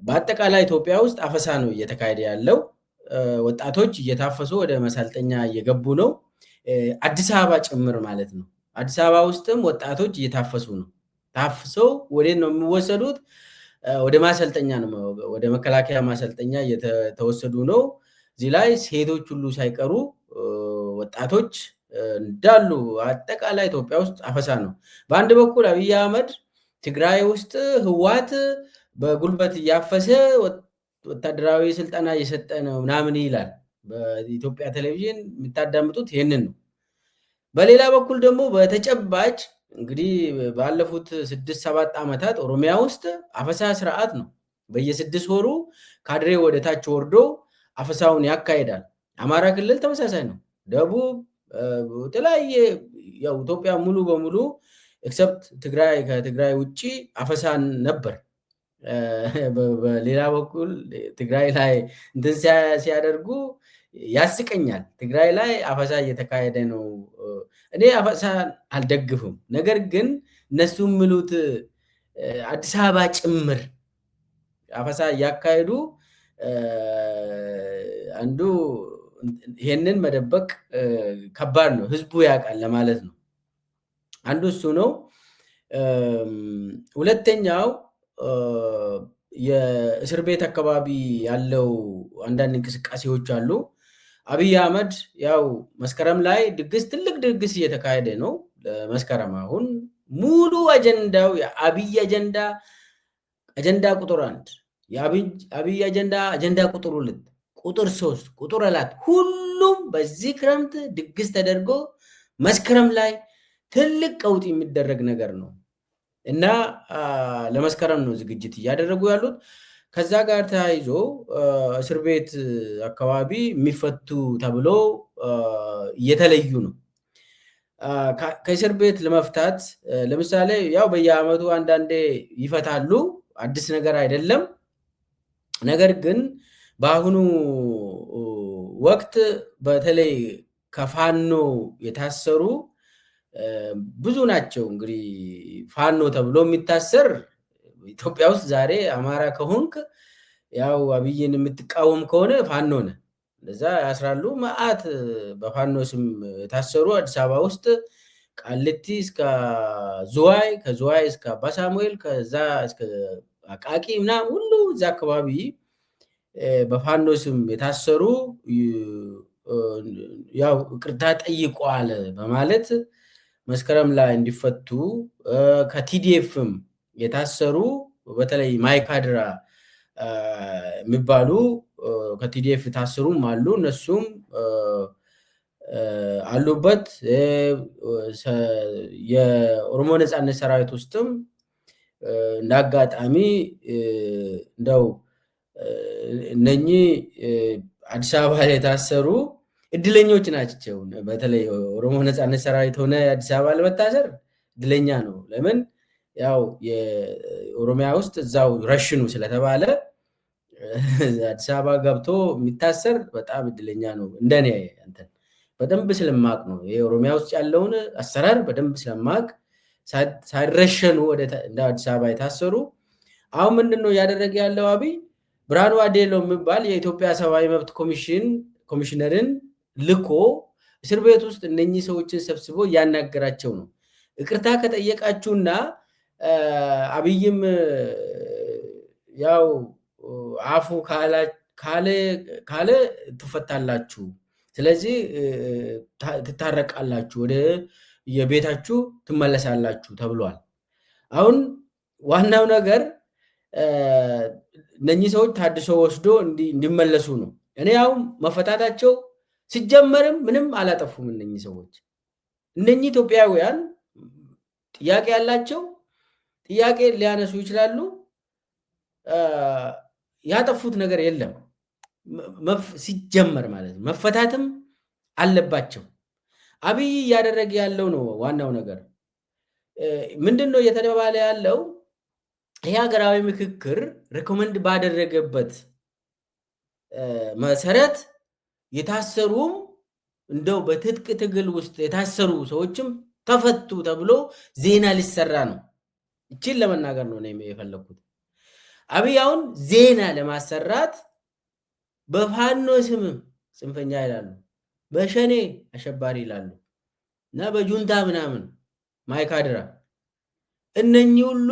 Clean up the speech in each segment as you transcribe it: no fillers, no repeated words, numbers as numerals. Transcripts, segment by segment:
በአጠቃላይ ኢትዮጵያ ውስጥ አፈሳ ነው እየተካሄደ ያለው። ወጣቶች እየታፈሱ ወደ መሰልጠኛ እየገቡ ነው። አዲስ አበባ ጭምር ማለት ነው። አዲስ አበባ ውስጥም ወጣቶች እየታፈሱ ነው። ታፍሰው ወዴት ነው የሚወሰዱት? ወደ ማሰልጠኛ ነው፣ ወደ መከላከያ ማሰልጠኛ እየተወሰዱ ነው። እዚህ ላይ ሴቶች ሁሉ ሳይቀሩ ወጣቶች እንዳሉ አጠቃላይ ኢትዮጵያ ውስጥ አፈሳ ነው። በአንድ በኩል አብይ አህመድ ትግራይ ውስጥ ህወሓት በጉልበት እያፈሰ ወታደራዊ ስልጠና እየሰጠ ነው ምናምን ይላል። በኢትዮጵያ ቴሌቪዥን የምታዳምጡት ይህንን ነው። በሌላ በኩል ደግሞ በተጨባጭ እንግዲህ ባለፉት 6-7 ዓመታት ኦሮሚያ ውስጥ አፈሳ ስርዓት ነው። በየ6 ወሩ ካድሬ ወደ ታች ወርዶ አፈሳውን ያካሂዳል። አማራ ክልል ተመሳሳይ ነው። ደቡብ የተለያየ ያው ኢትዮጵያ ሙሉ በሙሉ ኤክሰፕት ትግራይ፣ ከትግራይ ውጪ አፈሳን ነበር። በሌላ በኩል ትግራይ ላይ እንትን ሲያደርጉ ያስቀኛል። ትግራይ ላይ አፈሳ እየተካሄደ ነው። እኔ አፈሳ አልደግፍም። ነገር ግን እነሱ የሚሉት አዲስ አበባ ጭምር አፈሳ እያካሄዱ አንዱ ይሄንን መደበቅ ከባድ ነው። ህዝቡ ያውቃል ለማለት ነው። አንዱ እሱ ነው። ሁለተኛው የእስር ቤት አካባቢ ያለው አንዳንድ እንቅስቃሴዎች አሉ። አብይ አህመድ ያው መስከረም ላይ ድግስ፣ ትልቅ ድግስ እየተካሄደ ነው። ለመስከረም አሁን ሙሉ አጀንዳው የአብይ አጀንዳ ቁጥር 1፣ የአብይ አጀንዳ ቁጥር 2፣ ቁጥር 3፣ ቁጥር 4 ሁሉም በዚህ ክረምት ድግስ ተደርጎ መስከረም ላይ ትልቅ ቀውጥ የሚደረግ ነገር ነው እና ለመስከረም ነው ዝግጅት እያደረጉ ያሉት። ከዛ ጋር ተያይዞ እስር ቤት አካባቢ የሚፈቱ ተብሎ እየተለዩ ነው። ከእስር ቤት ለመፍታት ለምሳሌ ያው በየዓመቱ አንዳንዴ ይፈታሉ፣ አዲስ ነገር አይደለም። ነገር ግን በአሁኑ ወቅት በተለይ ከፋኖ የታሰሩ ብዙ ናቸው። እንግዲህ ፋኖ ተብሎ የሚታሰር ኢትዮጵያ ውስጥ ዛሬ አማራ ከሆንክ ያው አብይን የምትቃወም ከሆነ ፋኖ ነህ፣ እንደዛ ያስራሉ። መዓት በፋኖ ስም የታሰሩ አዲስ አበባ ውስጥ ቃሊቲ እስከ ዝዋይ፣ ከዝዋይ እስከ አባ ሳሙኤል፣ ከዛ እስከ አቃቂ ምናምን ሁሉ እዛ አካባቢ በፋኖ ስም የታሰሩ ያው ይቅርታ ጠይቋል በማለት መስከረም ላይ እንዲፈቱ፣ ከቲዲኤፍም የታሰሩ በተለይ ማይካድራ የሚባሉ ከቲዲኤፍ የታሰሩም አሉ። እነሱም አሉበት። የኦሮሞ ነጻነት ሰራዊት ውስጥም እንዳጋጣሚ እንደው እነኚህ አዲስ አበባ ላይ የታሰሩ እድለኞች ናቸው። በተለይ ኦሮሞ ነጻነት ሰራዊት ሆነ አዲስ አበባ ለመታሰር እድለኛ ነው። ለምን? ያው የኦሮሚያ ውስጥ እዛው ረሽኑ ስለተባለ አዲስ አበባ ገብቶ የሚታሰር በጣም እድለኛ ነው። እንደኔ እንትን በደንብ ስለማቅ ነው የኦሮሚያ ውስጥ ያለውን አሰራር በደንብ ስለማቅ ሳይረሸኑ ወደ አዲስ አበባ የታሰሩ። አሁን ምንድነው እያደረገ ያለው አብይ? ብርሃኑ አዴሎ የሚባል የኢትዮጵያ ሰብአዊ መብት ኮሚሽነርን ልኮ እስር ቤት ውስጥ እነኚህ ሰዎችን ሰብስቦ እያናገራቸው ነው። ይቅርታ ከጠየቃችሁና አብይም ያው አፉ ካለ ትፈታላችሁ፣ ስለዚህ ትታረቃላችሁ፣ ወደ የቤታችሁ ትመለሳላችሁ ተብሏል። አሁን ዋናው ነገር እነኚህ ሰዎች ታድሶ ወስዶ እንዲመለሱ ነው። እኔ ያው መፈታታቸው ሲጀመርም ምንም አላጠፉም። እነኚህ ሰዎች እነኚህ ኢትዮጵያውያን ጥያቄ ያላቸው ጥያቄ ሊያነሱ ይችላሉ። ያጠፉት ነገር የለም ሲጀመር ማለት ነው። መፈታትም አለባቸው። አብይ እያደረገ ያለው ነው ዋናው ነገር። ምንድነው እየተባለ ያለው? ይሄ ሀገራዊ ምክክር ሪኮመንድ ባደረገበት መሰረት የታሰሩም እንደው በትጥቅ ትግል ውስጥ የታሰሩ ሰዎችም ተፈቱ ተብሎ ዜና ሊሰራ ነው። እቺን ለመናገር ነው እኔ የፈለኩት። አብይ አሁን ዜና ለማሰራት በፋኖ ስምም ጽንፈኛ ይላሉ፣ በሸኔ አሸባሪ ይላሉ እና በጁንታ ምናምን ማይካድራ እነኚህ ሁሉ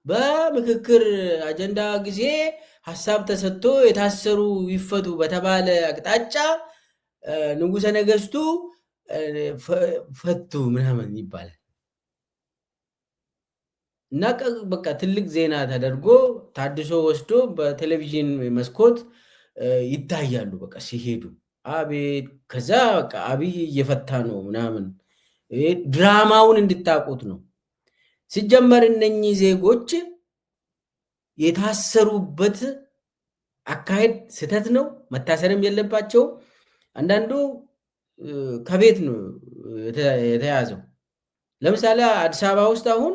በምክክር አጀንዳ ጊዜ ሀሳብ ተሰጥቶ የታሰሩ ይፈቱ በተባለ አቅጣጫ ንጉሠ ነገሥቱ ፈቱ ምናምን ይባላል እና በቃ ትልቅ ዜና ተደርጎ ታድሶ ወስዶ በቴሌቪዥን መስኮት ይታያሉ። በቃ ሲሄዱ አቤት! ከዛ በቃ አብይ እየፈታ ነው ምናምን ድራማውን እንድታውቁት ነው። ሲጀመር እነኚህ ዜጎች የታሰሩበት አካሄድ ስህተት ነው። መታሰርም የለባቸው። አንዳንዱ ከቤት ነው የተያዘው። ለምሳሌ አዲስ አበባ ውስጥ አሁን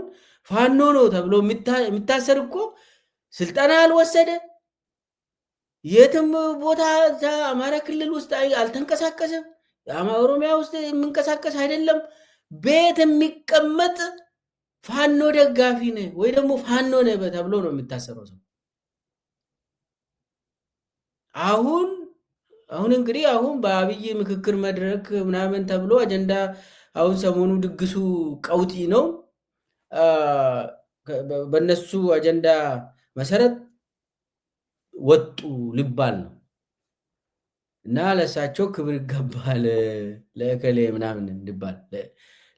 ፋኖ ነው ተብሎ የሚታሰር እኮ ስልጠና አልወሰደ፣ የትም ቦታ አማራ ክልል ውስጥ አልተንቀሳቀሰም፣ ኦሮሚያ ውስጥ የሚንቀሳቀስ አይደለም። ቤት የሚቀመጥ ፋኖ ደጋፊ ነህ ወይ ደግሞ ፋኖ ነህ ተብሎ ነው የሚታሰረው ሰው። አሁን እንግዲህ አሁን በአብይ ምክክር መድረክ ምናምን ተብሎ አጀንዳ አሁን ሰሞኑ ድግሱ ቀውጢ ነው። በነሱ አጀንዳ መሰረት ወጡ ሊባል ነው እና ለእሳቸው ክብር ይገባል ለእከሌ ምናምን እንዲባል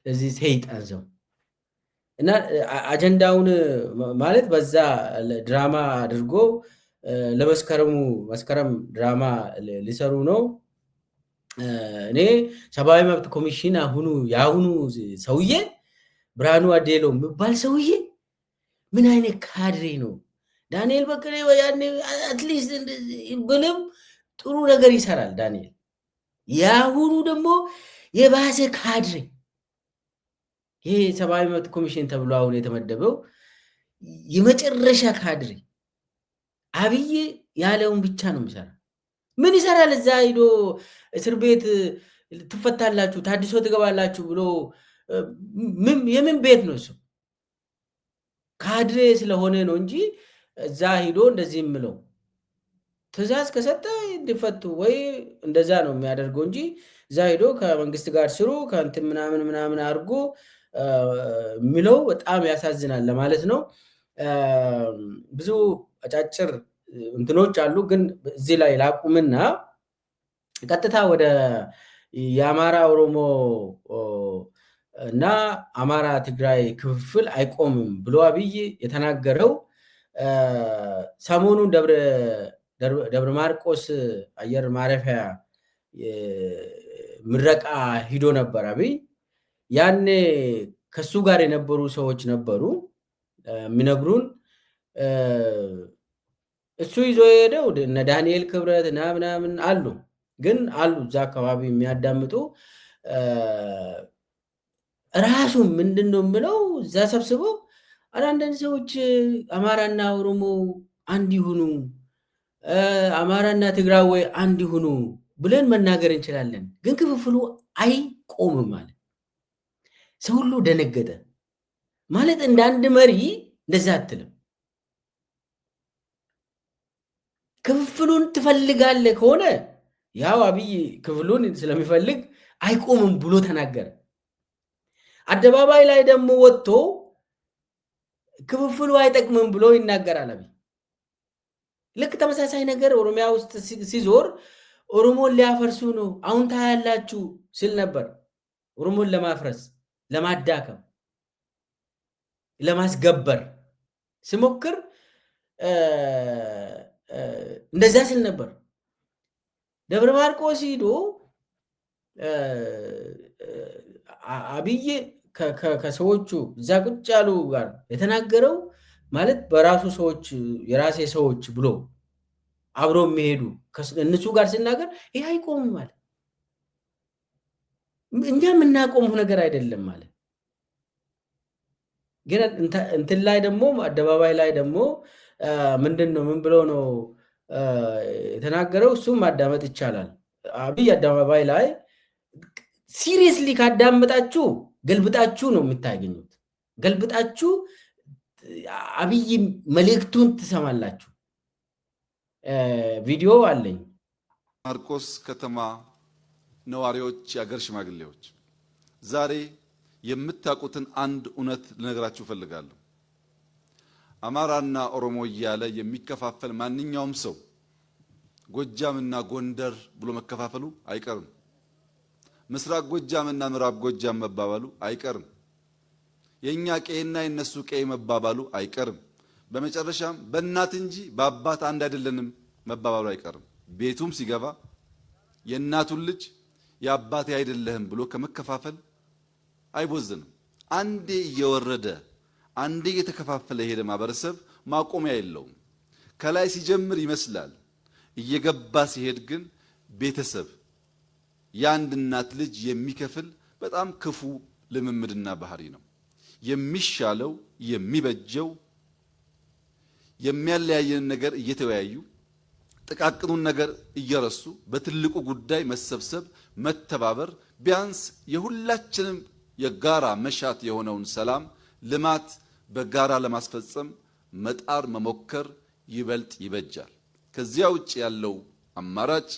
ለዚህ ሰይጣን ሰው እና አጀንዳውን ማለት በዛ ድራማ አድርጎ መስከረም ድራማ ሊሰሩ ነው። እኔ ሰብአዊ መብት ኮሚሽን የአሁኑ ሰውዬ ብርሃኑ አዴሎ የሚባል ሰውዬ ምን አይነት ካድሬ ነው? ዳንኤል በቀለ ያኔ አትሊስት ብልም ጥሩ ነገር ይሰራል ዳንኤል። የአሁኑ ደግሞ የባሰ ካድሬ። ይሄ ሰብአዊ መብት ኮሚሽን ተብሎ አሁን የተመደበው የመጨረሻ ካድሬ። አብይ ያለውን ብቻ ነው የሚሰራ። ምን ይሰራል? እዛ ሂዶ እስር ቤት ትፈታላችሁ፣ ታድሶ ትገባላችሁ ብሎ የምን ቤት ነው እሱ? ካድሬ ስለሆነ ነው እንጂ እዛ ሂዶ እንደዚህ የምለው ትእዛዝ ከሰጠ እንዲፈቱ ወይ እንደዛ ነው የሚያደርገው እንጂ እዛ ሂዶ ከመንግስት ጋር ስሩ ከእንትን ምናምን አድርጎ የሚለው በጣም ያሳዝናል ለማለት ነው። ብዙ አጫጭር እንትኖች አሉ፣ ግን እዚህ ላይ ላቁምና ቀጥታ ወደ የአማራ ኦሮሞ እና አማራ ትግራይ ክፍፍል አይቆምም ብሎ አብይ የተናገረው ሰሞኑን ደብረ ማርቆስ አየር ማረፊያ ምረቃ ሂዶ ነበር አብይ። ያኔ ከሱ ጋር የነበሩ ሰዎች ነበሩ የሚነግሩን። እሱ ይዞ የሄደው እነ ዳንኤል ክብረት ምናምን አሉ፣ ግን አሉ እዛ አካባቢ የሚያዳምጡ ራሱ ምንድን ነው የምለው እዛ ሰብስበው አንዳንድ ሰዎች አማራና ኦሮሞ አንድ ይሁኑ፣ አማራና ትግራዊ አንድ ይሁኑ ብለን መናገር እንችላለን፣ ግን ክፍፍሉ አይቆምም ማለት ሰው ሁሉ ደነገጠ። ማለት እንደ አንድ መሪ እንደዛ አትልም። ክፍፍሉን ትፈልጋለህ ከሆነ ያው አብይ ክፍሉን ስለሚፈልግ አይቆምም ብሎ ተናገረ። አደባባይ ላይ ደግሞ ወጥቶ ክፍፍሉ አይጠቅምም ብሎ ይናገራል አብይ። ልክ ተመሳሳይ ነገር ኦሮሚያ ውስጥ ሲዞር ኦሮሞን ሊያፈርሱ ነው አሁን ታያላችሁ ሲል ነበር። ኦሮሞን ለማፍረስ፣ ለማዳከም፣ ለማስገበር ሲሞክር እንደዛ ሲል ነበር። ደብረ ማርቆስ ሂዶ አብይ ከሰዎቹ እዛ ቁጭ ያሉ ጋር የተናገረው ማለት በራሱ ሰዎች የራሴ ሰዎች ብሎ አብሮ የሚሄዱ እነሱ ጋር ሲናገር ይህ አይቆምም ማለት እኛ የምናቆመው ነገር አይደለም ማለት። ግን እንትን ላይ ደግሞ አደባባይ ላይ ደግሞ ምንድን ነው ምን ብሎ ነው የተናገረው? እሱም ማዳመጥ ይቻላል። አብይ አደባባይ ላይ ሲሪየስሊ ካዳመጣችሁ ገልብጣችሁ ነው የምታገኙት። ገልብጣችሁ አብይ መልእክቱን ትሰማላችሁ። ቪዲዮ አለኝ። ማርቆስ ከተማ ነዋሪዎች፣ የአገር ሽማግሌዎች ዛሬ የምታውቁትን አንድ እውነት ልነግራችሁ ፈልጋለሁ። አማራና ኦሮሞ እያለ የሚከፋፈል ማንኛውም ሰው ጎጃምና ጎንደር ብሎ መከፋፈሉ አይቀርም። ምስራቅ ጎጃምና ምዕራብ ጎጃም መባባሉ አይቀርም። የኛ ቄና የነሱ ቄ መባባሉ አይቀርም። በመጨረሻም በእናት እንጂ በአባት አንድ አይደለንም መባባሉ አይቀርም። ቤቱም ሲገባ የእናቱን ልጅ የአባቴ አይደለህም ብሎ ከመከፋፈል አይቦዝንም። አንዴ እየወረደ አንዴ እየተከፋፈለ የሄደ ማህበረሰብ ማቆሚያ የለውም። ከላይ ሲጀምር ይመስላል፣ እየገባ ሲሄድ ግን ቤተሰብ የአንድ እናት ልጅ የሚከፍል በጣም ክፉ ልምምድና ባህሪ ነው። የሚሻለው የሚበጀው የሚያለያየን ነገር እየተወያዩ ጥቃቅኑን ነገር እየረሱ በትልቁ ጉዳይ መሰብሰብ፣ መተባበር፣ ቢያንስ የሁላችንም የጋራ መሻት የሆነውን ሰላም፣ ልማት በጋራ ለማስፈጸም መጣር መሞከር ይበልጥ ይበጃል። ከዚያ ውጭ ያለው አማራጭ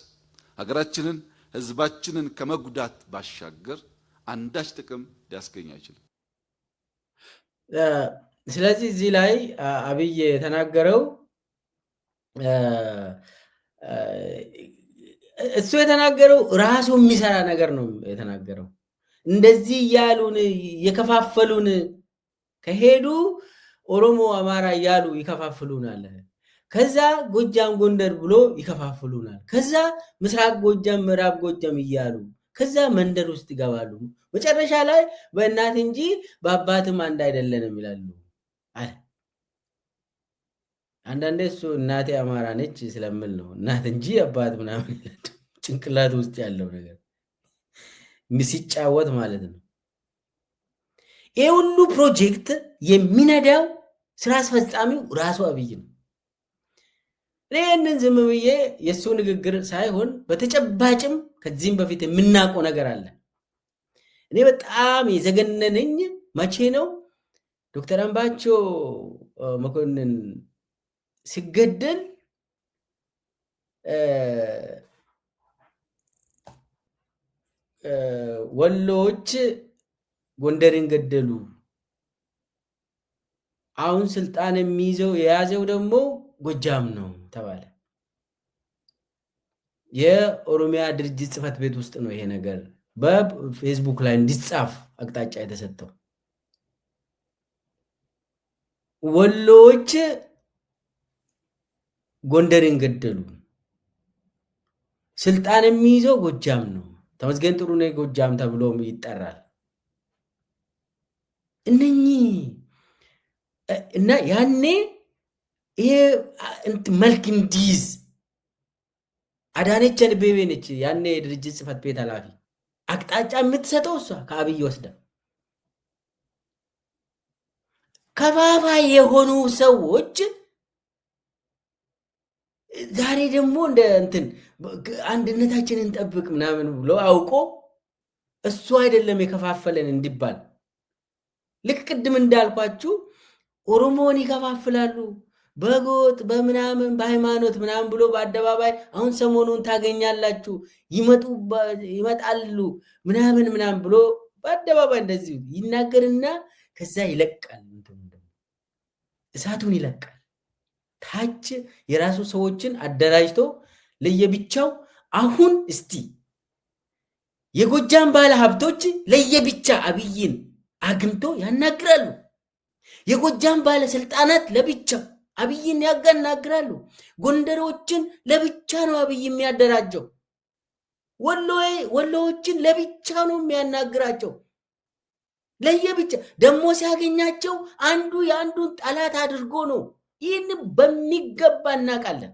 ሀገራችንን፣ ህዝባችንን ከመጉዳት ባሻገር አንዳች ጥቅም ሊያስገኝ አይችልም። ስለዚህ እዚህ ላይ አብይ የተናገረው እሱ የተናገረው ራሱ የሚሰራ ነገር ነው የተናገረው። እንደዚህ እያሉን የከፋፈሉን ከሄዱ ኦሮሞ አማራ እያሉ ይከፋፍሉናል። ከዛ ጎጃም ጎንደር ብሎ ይከፋፍሉናል። ከዛ ምስራቅ ጎጃም ምዕራብ ጎጃም እያሉ ከዛ መንደር ውስጥ ይገባሉ። መጨረሻ ላይ በእናት እንጂ በአባትም አንድ አይደለንም ይላሉ አለ። አንዳንዴ እሱ እናቴ አማራ ነች ስለምል ነው እናት እንጂ አባት ምናምን ይላል። ጭንቅላት ውስጥ ያለው ነገር ሲጫወት ማለት ነው። ይህ ሁሉ ፕሮጀክት የሚነዳው ስራ አስፈጻሚው ራሱ አብይ ነው። ይህንን ዝም ብዬ የእሱ ንግግር ሳይሆን በተጨባጭም ከዚህም በፊት የምናውቀው ነገር አለ። እኔ በጣም የዘገነነኝ መቼ ነው ዶክተር አምባቸው መኮንን ሲገደል ወሎዎች ጎንደርን ገደሉ። አሁን ስልጣን የያዘው ደግሞ ጎጃም ነው ተባለ። የኦሮሚያ ድርጅት ጽህፈት ቤት ውስጥ ነው ይሄ ነገር በፌስቡክ ላይ እንዲጻፍ አቅጣጫ የተሰጠው። ወሎዎች ጎንደርን ገደሉ። ስልጣን የሚይዘው ጎጃም ነው። ተመስገን ጥሩነህ ጎጃም ተብሎ ይጠራል። እነኚህ እና ያኔ ይሄ መልክ እንዲይዝ አዳነች አቤቤ ነች ያኔ የድርጅት ጽህፈት ቤት ኃላፊ። አቅጣጫ የምትሰጠው እሷ ከአብይ ወስዳ። ከፋፋይ የሆኑ ሰዎች ዛሬ ደግሞ እንደ አንድነታችንን እንጠብቅ ምናምን ብሎ አውቆ እሱ አይደለም የከፋፈለን እንዲባል ልክ ቅድም እንዳልኳችሁ ኦሮሞን ይከፋፍላሉ በጎጥ በምናምን በሃይማኖት ምናምን ብሎ በአደባባይ አሁን ሰሞኑን ታገኛላችሁ ይመጣሉ ምናምን ብሎ በአደባባይ እንደዚህ ይናገርና ከዛ ይለቃል። እሳቱን ይለቃል። ታች የራሱ ሰዎችን አደራጅቶ ለየብቻው አሁን እስቲ የጎጃም ባለ ሀብቶች ለየብቻ አብይን አግምቶ ያናግራሉ። የጎጃም ባለስልጣናት ለብቻው አብይን ያናግራሉ። ጎንደሮችን ለብቻ ነው አብይ የሚያደራጀው። ወሎዎችን ለብቻ ነው የሚያናግራቸው። ለየብቻ ደግሞ ሲያገኛቸው አንዱ የአንዱን ጠላት አድርጎ ነው። ይህን በሚገባ እናውቃለን።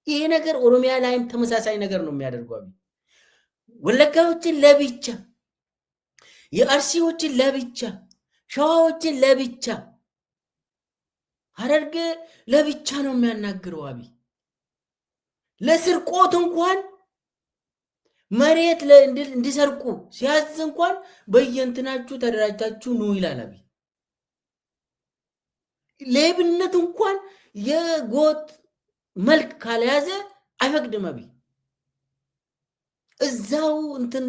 ይሄ ነገር ኦሮሚያ ላይም ተመሳሳይ ነገር ነው የሚያደርገው አብይ። ወለጋዎችን ለብቻ፣ የአርሲዎችን ለብቻ፣ ሸዋዎችን ለብቻ፣ ሐረርጌ ለብቻ ነው የሚያናግረው አብይ። ለስርቆት እንኳን መሬት እንዲሰርቁ ሲያዝ እንኳን በየእንትናችሁ ተደራጅታችሁ ኑ ይላል አብይ። ሌብነት እንኳን የጎጥ መልክ ካልያዘ አይፈቅድም አብይ። እዛው እንትን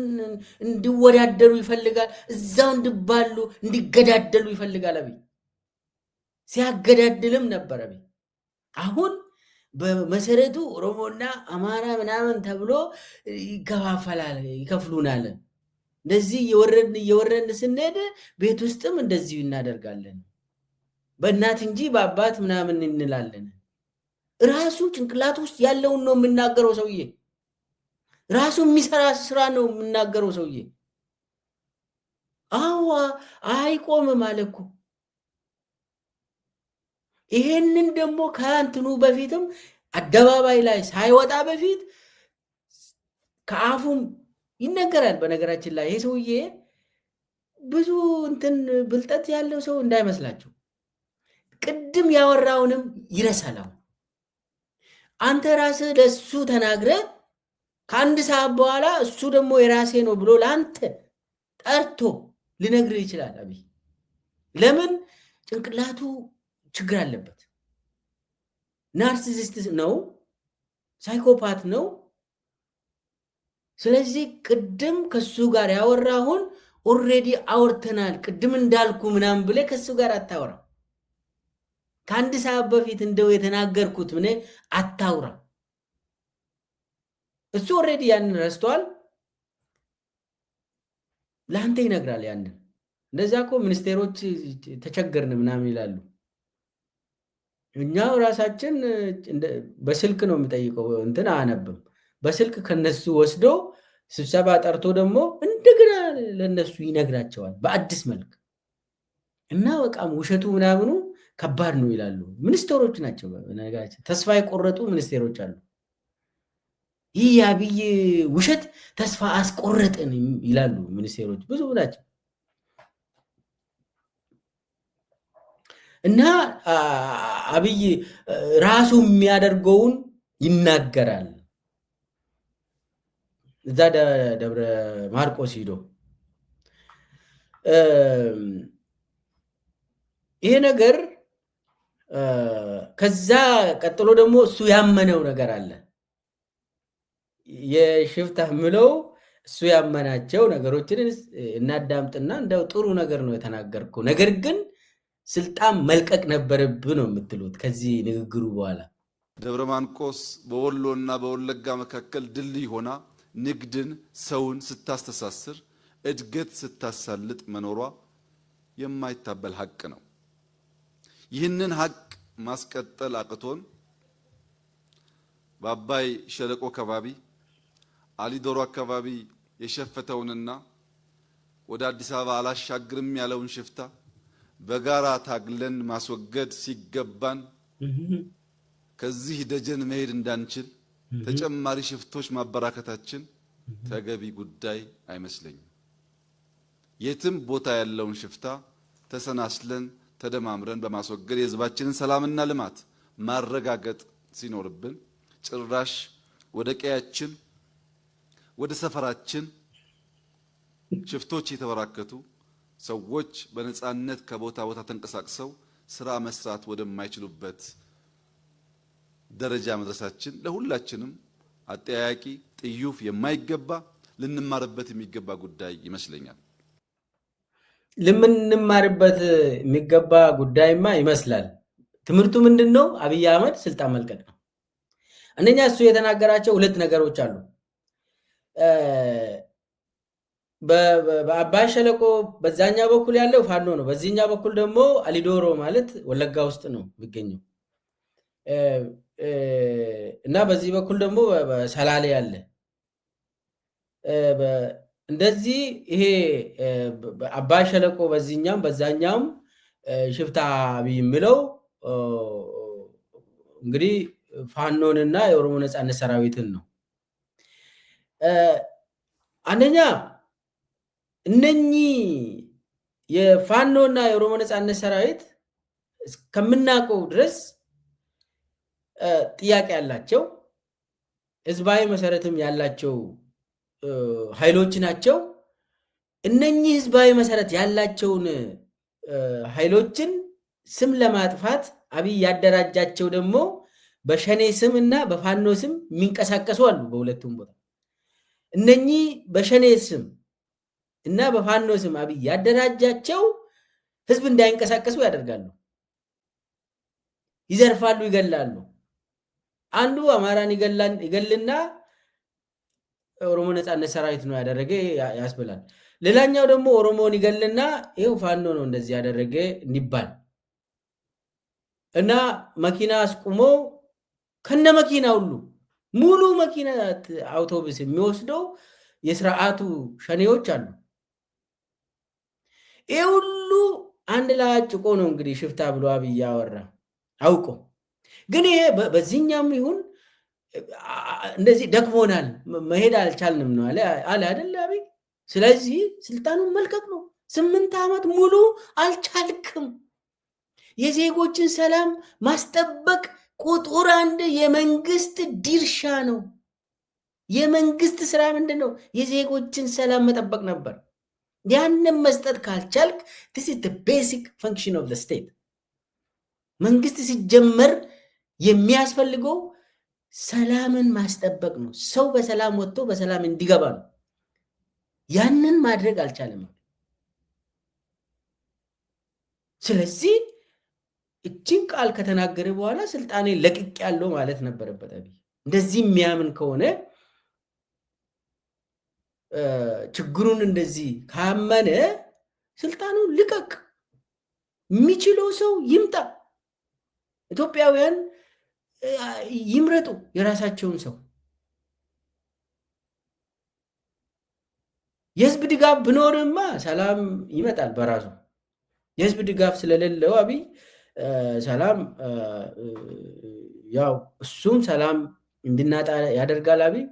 እንዲወዳደሩ ይፈልጋል። እዛው እንዲባሉ እንዲገዳደሉ ይፈልጋል አብይ። ሲያገዳድልም ነበር አብይ። አሁን በመሰረቱ ኦሮሞና አማራ ምናምን ተብሎ ይከፋፈላል፣ ይከፍሉናል። እንደዚህ እየወረድን ስንሄድ ቤት ውስጥም እንደዚሁ እናደርጋለን። በእናት እንጂ በአባት ምናምን እንላለን። ራሱ ጭንቅላት ውስጥ ያለውን ነው የምናገረው ሰውዬ። ራሱ የሚሰራ ስራ ነው የምናገረው ሰውዬ። አዋ አይቆምም አለ እኮ። ይሄንን ደግሞ ከእንትኑ በፊትም አደባባይ ላይ ሳይወጣ በፊት ከአፉም ይነገራል። በነገራችን ላይ ይሄ ሰውዬ ብዙ እንትን ብልጠት ያለው ሰው እንዳይመስላችሁ። ቅድም ያወራውንም ይረሳል። አንተ ራስህ ለሱ ተናግረ ከአንድ ሰዓት በኋላ እሱ ደግሞ የራሴ ነው ብሎ ለአንተ ጠርቶ ሊነግርህ ይችላል አብይ። ለምን? ጭንቅላቱ ችግር አለበት። ናርሲሲስት ነው፣ ሳይኮፓት ነው። ስለዚህ ቅድም ከሱ ጋር ያወራሁን ኦልሬዲ አውርተናል። ቅድም እንዳልኩ ምናምን ብለህ ከሱ ጋር አታውራ። ከአንድ ሰዓት በፊት እንደው የተናገርኩት ምን አታውራ። እሱ ኦልሬዲ ያንን ረስቷል። ለአንተ ይነግራል ያንን። እንደዛ እኮ ሚኒስቴሮች ተቸገርን ምናምን ይላሉ። እኛው ራሳችን በስልክ ነው የሚጠይቀው፣ እንትን አያነብም። በስልክ ከነሱ ወስዶ ስብሰባ ጠርቶ ደግሞ እንደገና ለነሱ ይነግራቸዋል በአዲስ መልክ። እና በቃም ውሸቱ ምናምኑ ከባድ ነው ይላሉ። ሚኒስቴሮች ናቸው ነገራችን። ተስፋ የቆረጡ ሚኒስቴሮች አሉ። ይህ የአብይ ውሸት ተስፋ አስቆረጠን ይላሉ ሚኒስቴሮች ብዙ ናቸው። እና አብይ ራሱ የሚያደርገውን ይናገራል። እዛ ደብረ ማርቆስ ሂዶ ይሄ ነገር ከዛ ቀጥሎ ደግሞ እሱ ያመነው ነገር አለ። የሽፍታ ምለው እሱ ያመናቸው ነገሮችን እናዳምጥና እንደው ጥሩ ነገር ነው የተናገርከው፣ ነገር ግን ስልጣን መልቀቅ ነበረብህ ነው የምትሉት ከዚህ ንግግሩ በኋላ። ደብረ ማርቆስ በወሎና በወለጋ መካከል ድልድይ ሆና ንግድን፣ ሰውን ስታስተሳስር፣ እድገት ስታሳልጥ መኖሯ የማይታበል ሀቅ ነው። ይህንን ሀቅ ማስቀጠል አቅቶን በአባይ ሸለቆ አካባቢ አሊዶሮ አካባቢ የሸፈተውንና ወደ አዲስ አበባ አላሻግርም ያለውን ሽፍታ በጋራ ታግለን ማስወገድ ሲገባን ከዚህ ደጀን መሄድ እንዳንችል ተጨማሪ ሽፍቶች ማበራከታችን ተገቢ ጉዳይ አይመስለኝም። የትም ቦታ ያለውን ሽፍታ ተሰናስለን ተደማምረን በማስወገድ የህዝባችንን ሰላምና ልማት ማረጋገጥ ሲኖርብን ጭራሽ ወደ ቀያችን ወደ ሰፈራችን ሽፍቶች የተበራከቱ ሰዎች በነፃነት ከቦታ ቦታ ተንቀሳቅሰው ስራ መስራት ወደማይችሉበት ደረጃ መድረሳችን ለሁላችንም አጠያያቂ፣ ጥዩፍ የማይገባ ልንማርበት የሚገባ ጉዳይ ይመስለኛል። ልንማርበት የሚገባ ጉዳይማ ይመስላል። ትምህርቱ ምንድን ነው? አብይ አህመድ ስልጣን መልቀቅ ነው። አንደኛ እሱ የተናገራቸው ሁለት ነገሮች አሉ። በአባይ ሸለቆ በዛኛ በኩል ያለው ፋኖ ነው፣ በዚህኛ በኩል ደግሞ አሊዶሮ ማለት ወለጋ ውስጥ ነው የሚገኘው እና በዚህ በኩል ደግሞ ሰላሌ ያለ እንደዚህ ይሄ አባይ ሸለቆ በዚህኛም በዛኛም ሽፍታ አብይ የሚለው እንግዲህ ፋኖንና የኦሮሞ ነጻነት ሰራዊትን ነው። አንደኛ እነኚህ የፋኖና የኦሮሞ ነጻነት ሰራዊት እስከምናውቀው ድረስ ጥያቄ ያላቸው ህዝባዊ መሰረትም ያላቸው ኃይሎች ናቸው። እነኚህ ህዝባዊ መሰረት ያላቸውን ኃይሎችን ስም ለማጥፋት አብይ ያደራጃቸው ደግሞ በሸኔ ስም እና በፋኖ ስም የሚንቀሳቀሱ አሉ። በሁለቱም ቦታ እነኚህ በሸኔ ስም እና በፋኖ ስም አብይ ያደራጃቸው ህዝብ እንዳይንቀሳቀሱ ያደርጋሉ፣ ይዘርፋሉ፣ ይገላሉ። አንዱ አማራን ይገልና ኦሮሞ ነፃነት ሰራዊት ነው ያደረገ ያስብላል። ሌላኛው ደግሞ ኦሮሞን ይገልና ይኸው ፋኖ ነው እንደዚህ ያደረገ እንዲባል እና መኪና አስቁሞ ከነ መኪና ሁሉ ሙሉ መኪና አውቶቡስ የሚወስደው የስርዓቱ ሸኔዎች አሉ። ይህ ሁሉ አንድ ላይ አጭቆ ነው እንግዲህ ሽፍታ ብሎ አብይ ያወራ አውቆ። ግን ይሄ በዚህኛም ይሁን እንደዚህ ደክሞናል መሄድ አልቻልንም ነው አለ አይደል አብይ። ስለዚህ ስልጣኑን መልቀቅ ነው። 8 ዓመት ሙሉ አልቻልክም። የዜጎችን ሰላም ማስጠበቅ ቁጥር 1 የመንግስት ድርሻ ነው። የመንግስት ስራ ምንድን ነው? የዜጎችን ሰላም መጠበቅ ነበር። ያንን መስጠት ካልቻልክ this is the basic function of the state። መንግስት ሲጀመር የሚያስፈልገው ሰላምን ማስጠበቅ ነው። ሰው በሰላም ወጥቶ በሰላም እንዲገባ ነው። ያንን ማድረግ አልቻለም። ስለዚህ እቺን ቃል ከተናገረ በኋላ ስልጣኔ ለቅቅ ያለው ማለት ነበረበት አብይ። እንደዚህ የሚያምን ከሆነ ችግሩን እንደዚህ ካመነ ስልጣኑን ልቀቅ፣ የሚችለው ሰው ይምጣ፣ ኢትዮጵያውያን ይምረጡ የራሳቸውን ሰው። የህዝብ ድጋፍ ብኖርማ ሰላም ይመጣል በራሱ። የህዝብ ድጋፍ ስለሌለው አብይ ሰላም ያው እሱም ሰላም እንድናጣ ያደርጋል አብይ።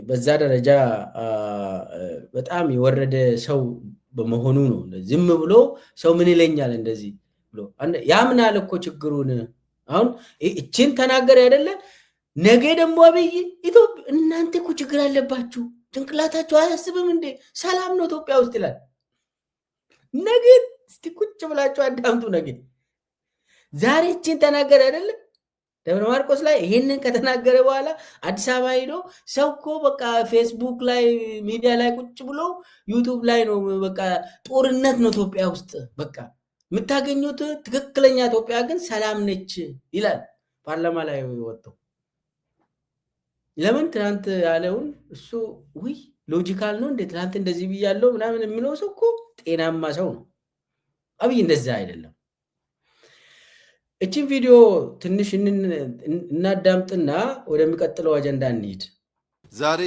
በዛ ደረጃ በጣም የወረደ ሰው በመሆኑ ነው። ዝም ብሎ ሰው ምን ይለኛል እንደዚህ ብሎ ያምናል እኮ ችግሩን። አሁን እቺን ተናገረ አይደለ? ነገ ደግሞ አብይ ኢትዮጵያ እናንተ እኮ ችግር አለባችሁ፣ ጭንቅላታችሁ አያስብም እንዴ? ሰላም ነው ኢትዮጵያ ውስጥ ይላል። ነገ እስቲ ቁጭ ብላችሁ አዳምጡ። ነገ ዛሬ እቺን ተናገረ አይደለ? ደብረ ማርቆስ ላይ ይሄንን ከተናገረ በኋላ አዲስ አበባ ሄዶ ሰው እኮ በቃ ፌስቡክ ላይ ሚዲያ ላይ ቁጭ ብሎ ዩቱብ ላይ ነው በቃ ጦርነት ነው ኢትዮጵያ ውስጥ በቃ የምታገኙት ትክክለኛ ኢትዮጵያ ግን ሰላም ነች ይላል ፓርላማ ላይ ወጥቶ። ለምን ትናንት ያለውን እሱ ውይ ሎጂካል ነው እንዴ ትናንት እንደዚህ ብያለሁ ምናምን የሚለው ሰው እኮ ጤናማ ሰው ነው። አብይ እንደዛ አይደለም። እቺን ቪዲዮ ትንሽ እናዳምጥና ወደሚቀጥለው አጀንዳ እንሂድ። ዛሬ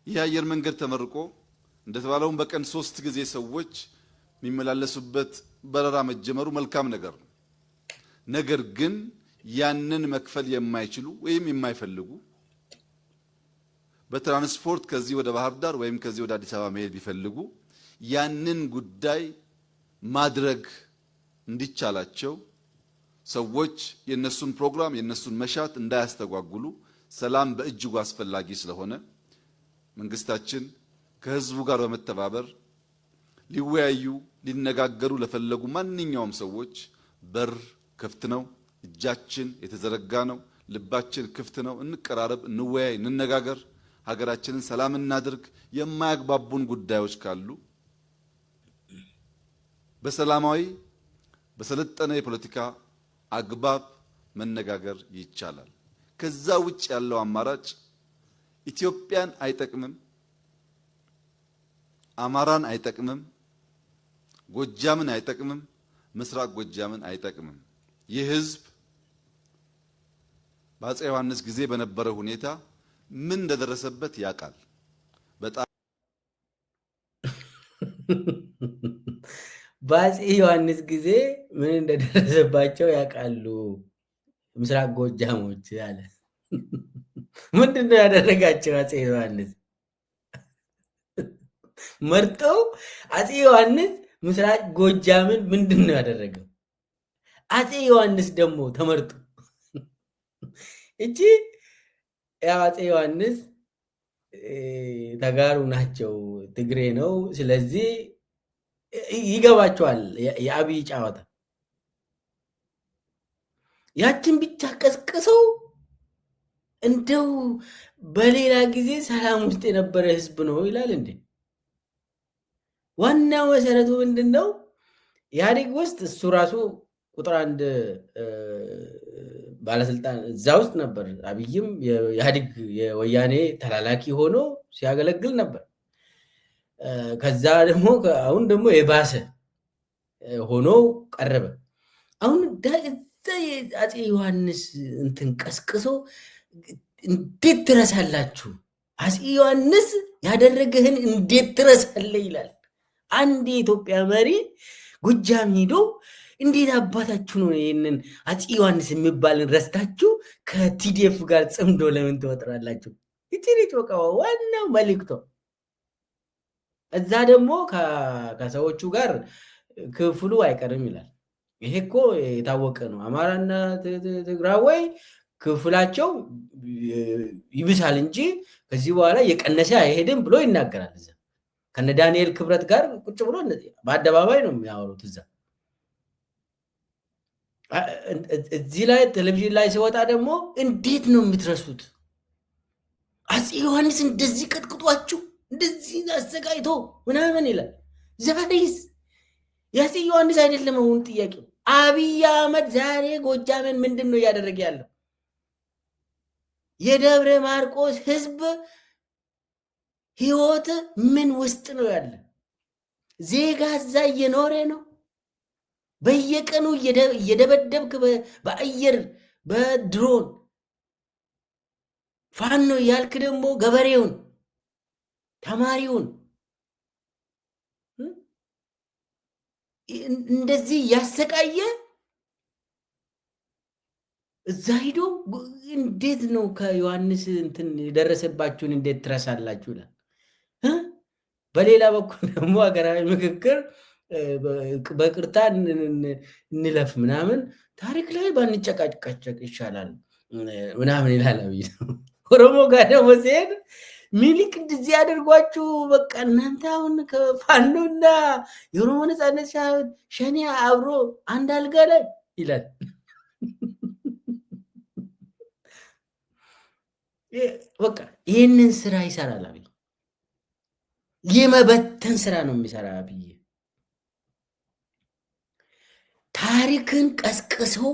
የአየር መንገድ ተመርቆ እንደተባለውን በቀን 3 ጊዜ ሰዎች የሚመላለሱበት በረራ መጀመሩ መልካም ነገር ነው። ነገር ግን ያንን መክፈል የማይችሉ ወይም የማይፈልጉ በትራንስፖርት ከዚህ ወደ ባህር ዳር ወይም ከዚህ ወደ አዲስ አበባ መሄድ ቢፈልጉ ያንን ጉዳይ ማድረግ እንዲቻላቸው ሰዎች የነሱን ፕሮግራም የነሱን መሻት እንዳያስተጓጉሉ ሰላም በእጅጉ አስፈላጊ ስለሆነ መንግስታችን ከህዝቡ ጋር በመተባበር ሊወያዩ ሊነጋገሩ ለፈለጉ ማንኛውም ሰዎች በር ክፍት ነው። እጃችን የተዘረጋ ነው። ልባችን ክፍት ነው። እንቀራረብ፣ እንወያይ፣ እንነጋገር፣ ሀገራችንን ሰላም እናድርግ። የማያግባቡን ጉዳዮች ካሉ በሰላማዊ በሰለጠነ የፖለቲካ አግባብ መነጋገር ይቻላል። ከዛ ውጭ ያለው አማራጭ ኢትዮጵያን አይጠቅምም፣ አማራን አይጠቅምም፣ ጎጃምን አይጠቅምም፣ ምስራቅ ጎጃምን አይጠቅምም። ይህ ህዝብ በአፄ ዮሐንስ ጊዜ በነበረ ሁኔታ ምን እንደደረሰበት ያውቃል። በጣም በአፄ ዮሐንስ ጊዜ ምን እንደደረሰባቸው ያውቃሉ ምስራቅ ጎጃሞች አለ። ምንድነው ያደረጋቸው አፄ ዮሐንስ? መርጠው አፄ ዮሐንስ ምስራቅ ጎጃምን ምንድነው ያደረገው? አፄ ዮሐንስ ደግሞ ተመርጦ እቺ አፄ ዮሐንስ ተጋሩ ናቸው፣ ትግሬ ነው። ስለዚህ ይገባቸዋል የአብይ ጨዋታ። ያችን ብቻ ቀስቅሰው እንደው በሌላ ጊዜ ሰላም ውስጥ የነበረ ህዝብ ነው ይላል እንዴ? ዋናው መሰረቱ ምንድን ነው? ኢህአዴግ ውስጥ እሱ ራሱ ቁጥር አንድ ባለስልጣን እዛ ውስጥ ነበር። አብይም የኢህአዴግ የወያኔ ተላላኪ ሆኖ ሲያገለግል ነበር። ከዛ ደግሞ አሁን ደግሞ የባሰ ሆኖ ቀረበ። አሁን አፄ ዮሐንስ እንትን ቀስቅሶ እንዴት ትረሳላችሁ? አፄ ዮሐንስ ያደረገህን እንዴት ትረሳለህ ይላል። አንድ የኢትዮጵያ መሪ ጎጃም ሂዶ እንዴት አባታችሁ ነው ይህንን አፄ ዮሐንስ የሚባልን ረስታችሁ ከቲዲኤፍ ጋር ጽምዶ ለምን ትወጥራላችሁ? ይችሪት በቃ ዋናው መልክቶ። እዛ ደግሞ ከሰዎቹ ጋር ክፍሉ አይቀርም ይላል። ይሄ እኮ የታወቀ ነው። አማራና ትግራዋይ ክፍላቸው ይብሳል እንጂ ከዚህ በኋላ የቀነሰ አይሄድም ብሎ ይናገራል። እዛ ከነ ዳንኤል ክብረት ጋር ቁጭ ብሎ በአደባባይ ነው የሚያወሩት። እዛ እዚህ ላይ ቴሌቪዥን ላይ ሲወጣ ደግሞ እንዴት ነው የምትረሱት? አፄ ዮሐንስ እንደዚህ ቀጥቅጧችሁ እንደዚህ አዘጋጅቶ ምናምን ይላል። ዛሬስ የአፄ ዮሐንስ አይደለም አሁን ጥያቄው። አብይ አህመድ ዛሬ ጎጃምን ምንድን ነው እያደረገ ያለው? የደብረ ማርቆስ ህዝብ ህይወት ምን ውስጥ ነው ያለ? ዜጋ እዛ እየኖረ ነው። በየቀኑ እየደበደብክ በአየር በድሮን ፋኖ ያልክ ደግሞ ገበሬውን ተማሪውን እንደዚህ ያሰቃየ እዛ ሂዶ እንዴት ነው ከዮሐንስ እንትን የደረሰባችሁን እንዴት ትረሳላችሁ ይላል። በሌላ በኩል ደግሞ ሀገራዊ ምክክር በቅርታ እንለፍ ምናምን ታሪክ ላይ ባንጨቃጨቅ ይሻላል ምናምን ይላል አብይ። ኦሮሞ ጋር ደግሞ ሲሄድ ሚኒሊክ እንደዚህ ያደርጓችሁ በቃ እናንተ አሁን ከፋኖና የኦሮሞ ነፃነት ሸኔ አብሮ አንድ አልጋ ላይ ይላል። በቃ ይህንን ስራ ይሰራል አብይ። የመበተን ስራ ነው የሚሰራ አብይ። ታሪክን ቀስቅሰው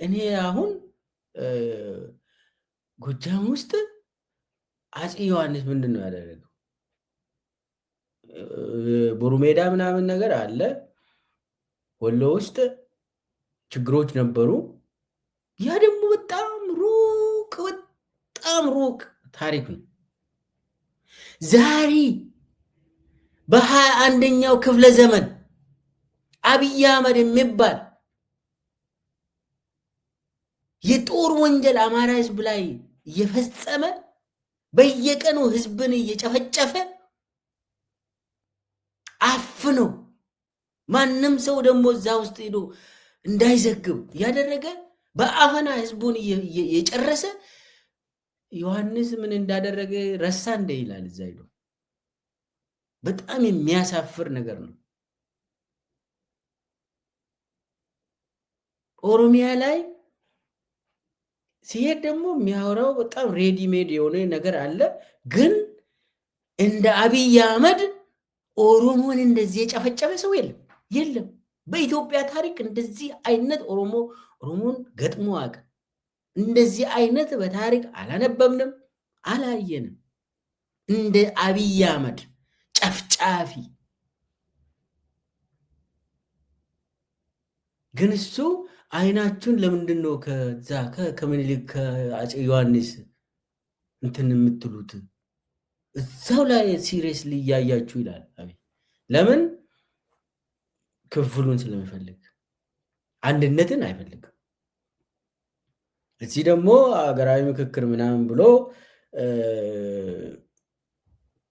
እኔ አሁን ጎጃም ውስጥ አፄ ዮሐንስ ምንድን ነው ያደረገው? ቦሩ ሜዳ ምናምን ነገር አለ። ወሎ ውስጥ ችግሮች ነበሩ። ያ ደግሞ በጣም ሩቅ ታሪክ ነው። ዛሬ በ21ኛው ክፍለ ዘመን አብይ አህመድ የሚባል የጦር ወንጀል አማራ ህዝብ ላይ እየፈጸመ በየቀኑ ህዝብን እየጨፈጨፈ አፍኖ ማንም ሰው ደግሞ እዛ ውስጥ ሄዶ እንዳይዘግብ እያደረገ በአፈና ህዝቡን እየጨረሰ ዮሐንስ ምን እንዳደረገ ረሳ እንደ ይላል እዛ ሄዶ። በጣም የሚያሳፍር ነገር ነው። ኦሮሚያ ላይ ሲሄድ ደግሞ የሚያወራው በጣም ሬዲሜድ የሆነ ነገር አለ። ግን እንደ አብይ አህመድ ኦሮሞን እንደዚህ የጨፈጨፈ ሰው የለም። በኢትዮጵያ ታሪክ እንደዚህ አይነት ኦሮሞን ገጥሞ አያውቅም። እንደዚህ አይነት በታሪክ አላነበብንም፣ አላየንም። እንደ አብይ አህመድ ጨፍጫፊ። ግን እሱ አይናችሁን ለምንድን ነው ከዛ ከምኒልክ ከአፄ ዮሐንስ እንትን የምትሉት? እዛው ላይ ሲሪየስሊ እያያችሁ ይላል አብይ። ለምን? ክፍሉን ስለሚፈልግ፣ አንድነትን አይፈልግም። እዚህ ደግሞ ሀገራዊ ምክክር ምናምን ብሎ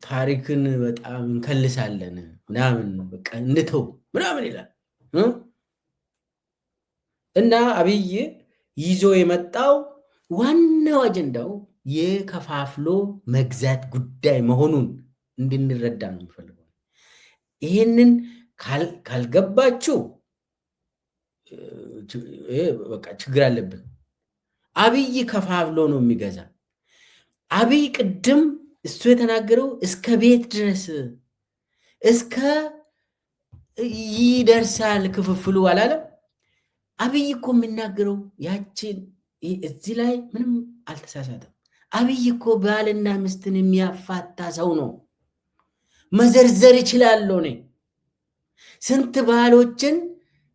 ታሪክን በጣም እንከልሳለን ምናምን በቃ እንተው ምናምን ይላል። እና አብይ ይዞ የመጣው ዋናው አጀንዳው የከፋፍሎ መግዛት ጉዳይ መሆኑን እንድንረዳ ነው የሚፈልገው። ይሄንን ካልገባችሁ በቃ ችግር አለብን። አብይ ከፋፍሎ ነው የሚገዛ። አብይ ቅድም እሱ የተናገረው እስከ ቤት ድረስ እስከ ይደርሳል ክፍፍሉ አላለም። አብይ እኮ የሚናገረው ያችን እዚህ ላይ ምንም አልተሳሳተም። አብይ እኮ ባልና ሚስትን የሚያፋታ ሰው ነው። መዘርዘር ይችላለሁ እኔ ስንት ባሎችን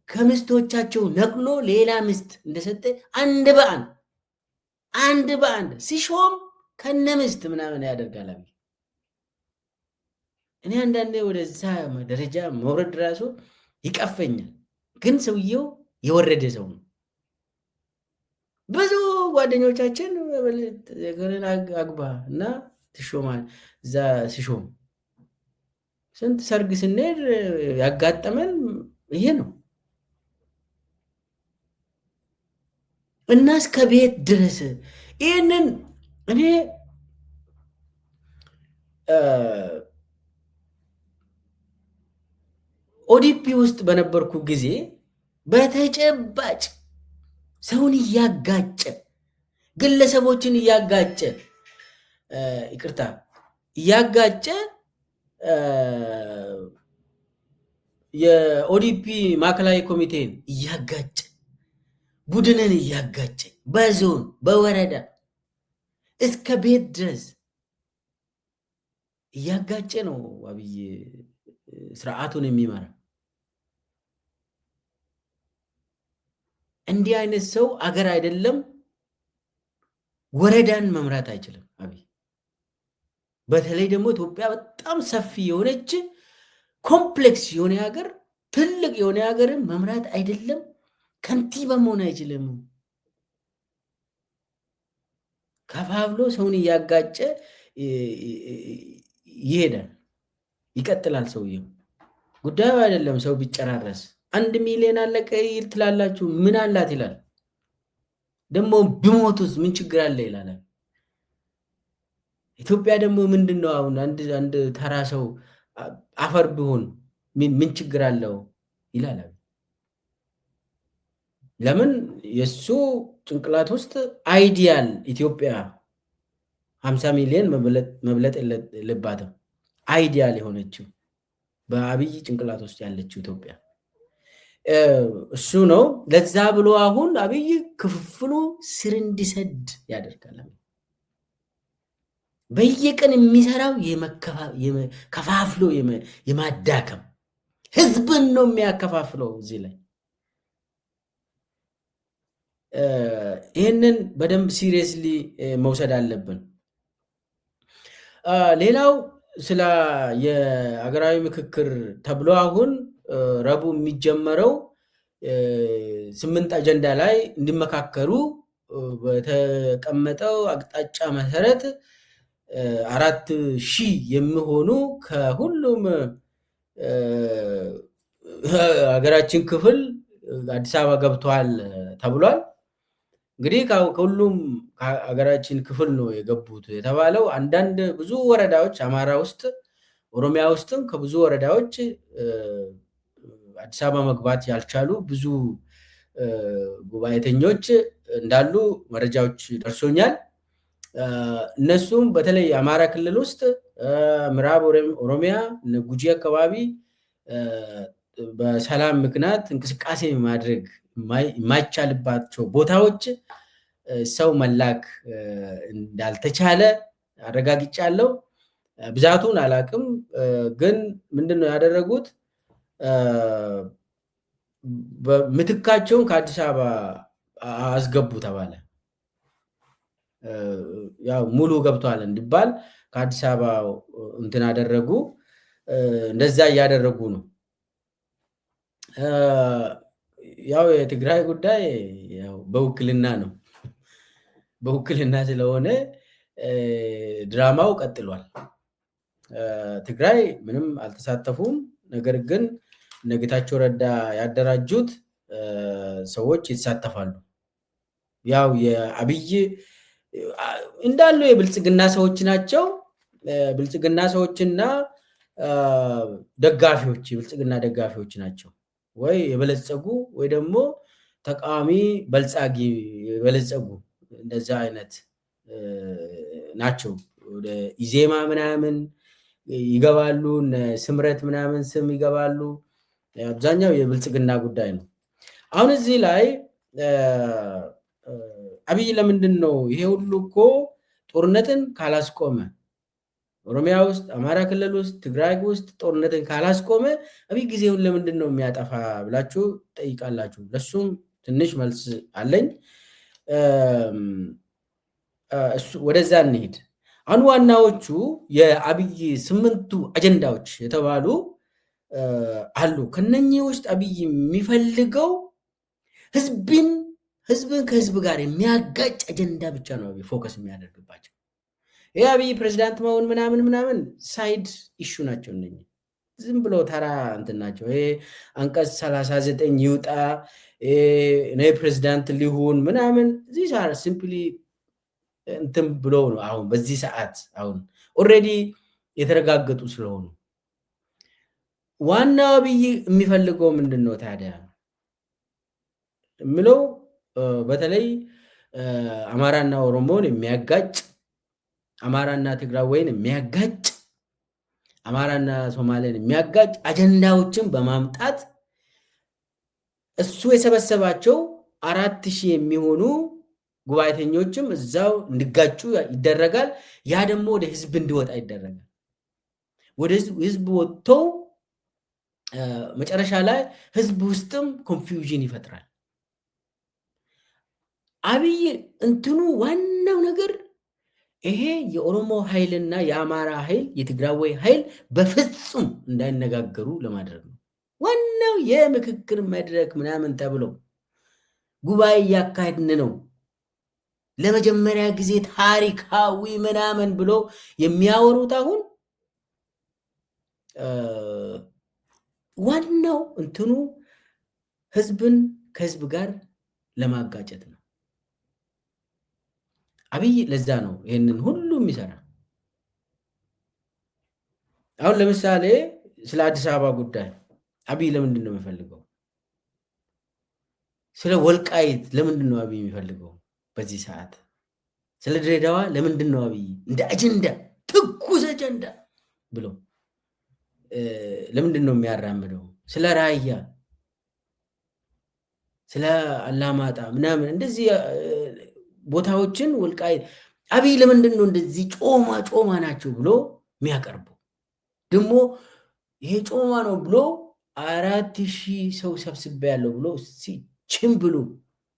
ከሚስቶቻቸው ነቅሎ ሌላ ሚስት እንደሰጠ አንድ በአንድ ሲሾም ከነ ሚስት ምናምን ያደርጋል አብይ። እኔ አንዳንዴ ወደዛ ደረጃ መውረድ ራሱ ይቀፈኛል። ግን ሰውየው የወረደ ሰው ነው። ብዙ ጓደኞቻችን አግባ እና ትሾማል። እዛ ሲሾም ስንት ሰርግ ስንሄድ ያጋጠመን ይሄ ነው። እና እስከ ቤት ድረስ ይህንን እኔ ኦዲፒ ውስጥ በነበርኩ ጊዜ በተጨባጭ ሰውን እያጋጨ ግለሰቦችን እያጋጨ እያጋጨ የኦዲፒ ማዕከላዊ ኮሚቴን እያጋጨ ቡድንን እያጋጨ በዞን በወረዳ እስከ ቤት ድረስ እያጋጨ ነው አብይ ስርዓቱን የሚመራ። እንዲህ አይነት ሰው አገር አይደለም ወረዳን መምራት አይችልም አብይ። በተለይ ደግሞ ኢትዮጵያ በጣም ሰፊ የሆነች ኮምፕሌክስ የሆነ ሀገር፣ ትልቅ የሆነ ሀገርን መምራት አይደለም ከንቲባ መሆን አይችልም። ከፋፍሎ ሰውን እያጋጨ ይሄዳል፣ ይቀጥላል። ሰውየው ጉዳዩ አይደለም ሰው ቢጨራረስ 1 ሚሊዮን አለቀ ትላላችሁ፣ ምን አላት ይላል። ደግሞ ቢሞቱስ ምን ችግር አለ ይላል። ኢትዮጵያ ደግሞ ምንድነው አሁን አንድ ተራ ሰው አፈር ቢሆን ምን ችግር አለው ይላል። ለምን የሱ ጭንቅላት ውስጥ አይዲያል ኢትዮጵያ 50 ሚሊዮን መብለጥ የለባትም። አይዲያል የሆነችው በአብይ ጭንቅላት ውስጥ ያለችው ኢትዮጵያ እሱ ነው። ለዛ ብሎ አሁን አብይ ክፍፍሉ ስር እንዲሰድ ያደርጋል። በየቀን የሚሰራው ከፋፍሎ የማዳከም ህዝብን ነው የሚያከፋፍለው። እዚህ ላይ ይህንን በደንብ ሲሪየስሊ መውሰድ አለብን። ሌላው ስለ የሀገራዊ ምክክር ተብሎ አሁን ረቡዕ የሚጀመረው 8 አጀንዳ ላይ እንዲመካከሩ በተቀመጠው አቅጣጫ መሰረት 4,000 የሚሆኑ ከሁሉም ሀገራችን ክፍል አዲስ አበባ ገብተዋል ተብሏል። እንግዲህ ከሁሉም ሀገራችን ክፍል ነው የገቡት የተባለው። አንዳንድ ብዙ ወረዳዎች አማራ ውስጥ፣ ኦሮሚያ ውስጥም ከብዙ ወረዳዎች አዲስ አበባ መግባት ያልቻሉ ብዙ ጉባኤተኞች እንዳሉ መረጃዎች ደርሶኛል። እነሱም በተለይ አማራ ክልል ውስጥ ምዕራብ ኦሮሚያ ጉጂ አካባቢ በሰላም ምክንያት እንቅስቃሴ ማድረግ የማይቻልባቸው ቦታዎች ሰው መላክ እንዳልተቻለ አረጋግጫለሁ። ብዛቱን አላቅም፣ ግን ምንድነው ያደረጉት? ምትካቸውን ከአዲስ አበባ አስገቡ ተባለ። ያው ሙሉ ገብቷል እንዲባል ከአዲስ አበባ እንትን አደረጉ። እንደዛ እያደረጉ ነው። ያው የትግራይ ጉዳይ ያው በውክልና ነው። በውክልና ስለሆነ ድራማው ቀጥሏል። ትግራይ ምንም አልተሳተፉም። ነገር ግን ጌታቸው ረዳ ያደራጁት ሰዎች ይሳተፋሉ። ያው የአብይ እንዳሉ የብልጽግና ሰዎች ናቸው። ብልጽግና ሰዎችና ደጋፊዎች የብልጽግና ደጋፊዎች ናቸው ወይ የበለጸጉ ወይ ደግሞ ተቃዋሚ በልጻጊ የበለጸጉ እንደዛ አይነት ናቸው። ወደ ኢዜማ ምናምን ይገባሉ፣ ስምረት ምናምን ስም ይገባሉ። አብዛኛው የብልጽግና ጉዳይ ነው። አሁን እዚህ ላይ አብይ ለምንድን ነው ይሄ ሁሉ እኮ ጦርነትን ካላስቆመ ኦሮሚያ ውስጥ፣ አማራ ክልል ውስጥ፣ ትግራይ ውስጥ ጦርነትን ካላስቆመ አብይ ጊዜውን ለምንድን ነው የሚያጠፋ ብላችሁ ጠይቃላችሁ። ለሱም ትንሽ መልስ አለኝ። ወደዛ እንሄድ። አሁን ዋናዎቹ የአብይ 8ቱ አጀንዳዎች የተባሉ አሉ። ከነኚህ ውስጥ አብይ የሚፈልገው ህዝብን ከህዝብ ጋር የሚያጋጭ አጀንዳ ብቻ ነው ፎከስ የሚያደርግባቸው። ይህ አብይ ፕሬዚዳንት መሆን ምናምን ሳይድ ኢሹ ናቸው። እነኚህ ዝም ብሎ ተራ እንትን ናቸው። ይሄ አንቀጽ 39 ይውጣ እኔ ፕሬዚዳንት ሊሆን ምናምን እዚህ ሲምፕሊ እንትን ብሎ ነው። አሁን በዚህ ሰዓት አሁን ኦልሬዲ የተረጋገጡ ስለሆኑ ዋናው አብይ የሚፈልገው ምንድን ነው ታዲያ የምለው በተለይ አማራና ኦሮሞን የሚያጋጭ፣ አማራና ትግራይን የሚያጋጭ፣ አማራና ሶማሌን የሚያጋጭ አጀንዳዎችን በማምጣት እሱ የሰበሰባቸው 4000 የሚሆኑ ጉባኤተኞችም እዛው እንዲጋጩ ይደረጋል። ያ ደግሞ ወደ ህዝብ እንዲወጣ ይደረጋል። ወደ ህዝብ ወጥተው መጨረሻ ላይ ህዝብ ውስጥም ኮንፊውዥን ይፈጥራል። አብይ እንትኑ ዋናው ነገር ይሄ የኦሮሞ ኃይልና የአማራ ኃይል የትግራይ ኃይል በፍጹም እንዳይነጋገሩ ለማድረግ ነው። ዋናው የምክክር መድረክ ምናምን ተብሎ ጉባኤ እያካሄድን ነው ለመጀመሪያ ጊዜ ታሪካዊ ምናምን ብሎ የሚያወሩት አሁን ዋናው እንትኑ ህዝብን ከህዝብ ጋር ለማጋጨት ነው። አብይ ለዛ ነው ይሄንን ሁሉ የሚሰራ። አሁን ለምሳሌ ስለ አዲስ አበባ ጉዳይ አብይ ለምንድን ነው የሚፈልገው? ስለ ወልቃይት ለምንድን ነው አብይ የሚፈልገው? በዚህ ሰዓት ስለ ድሬዳዋ ለምንድን ነው አብይ እንደ አጀንዳ ትኩስ አጀንዳ ብሎ ለምንድን ነው የሚያራምደው? ስለ ራያ፣ ስለ አላማጣ ምናምን እንደዚህ ቦታዎችን ወልቃይት አብይ ለምንድን ነው እንደዚህ ጮማ ናቸው ብሎ የሚያቀርበው? ደግሞ ይሄ ጮማ ነው ብሎ 4000 ሰው ሰብስቤ ያለው ብሎ ሲችም ብሎ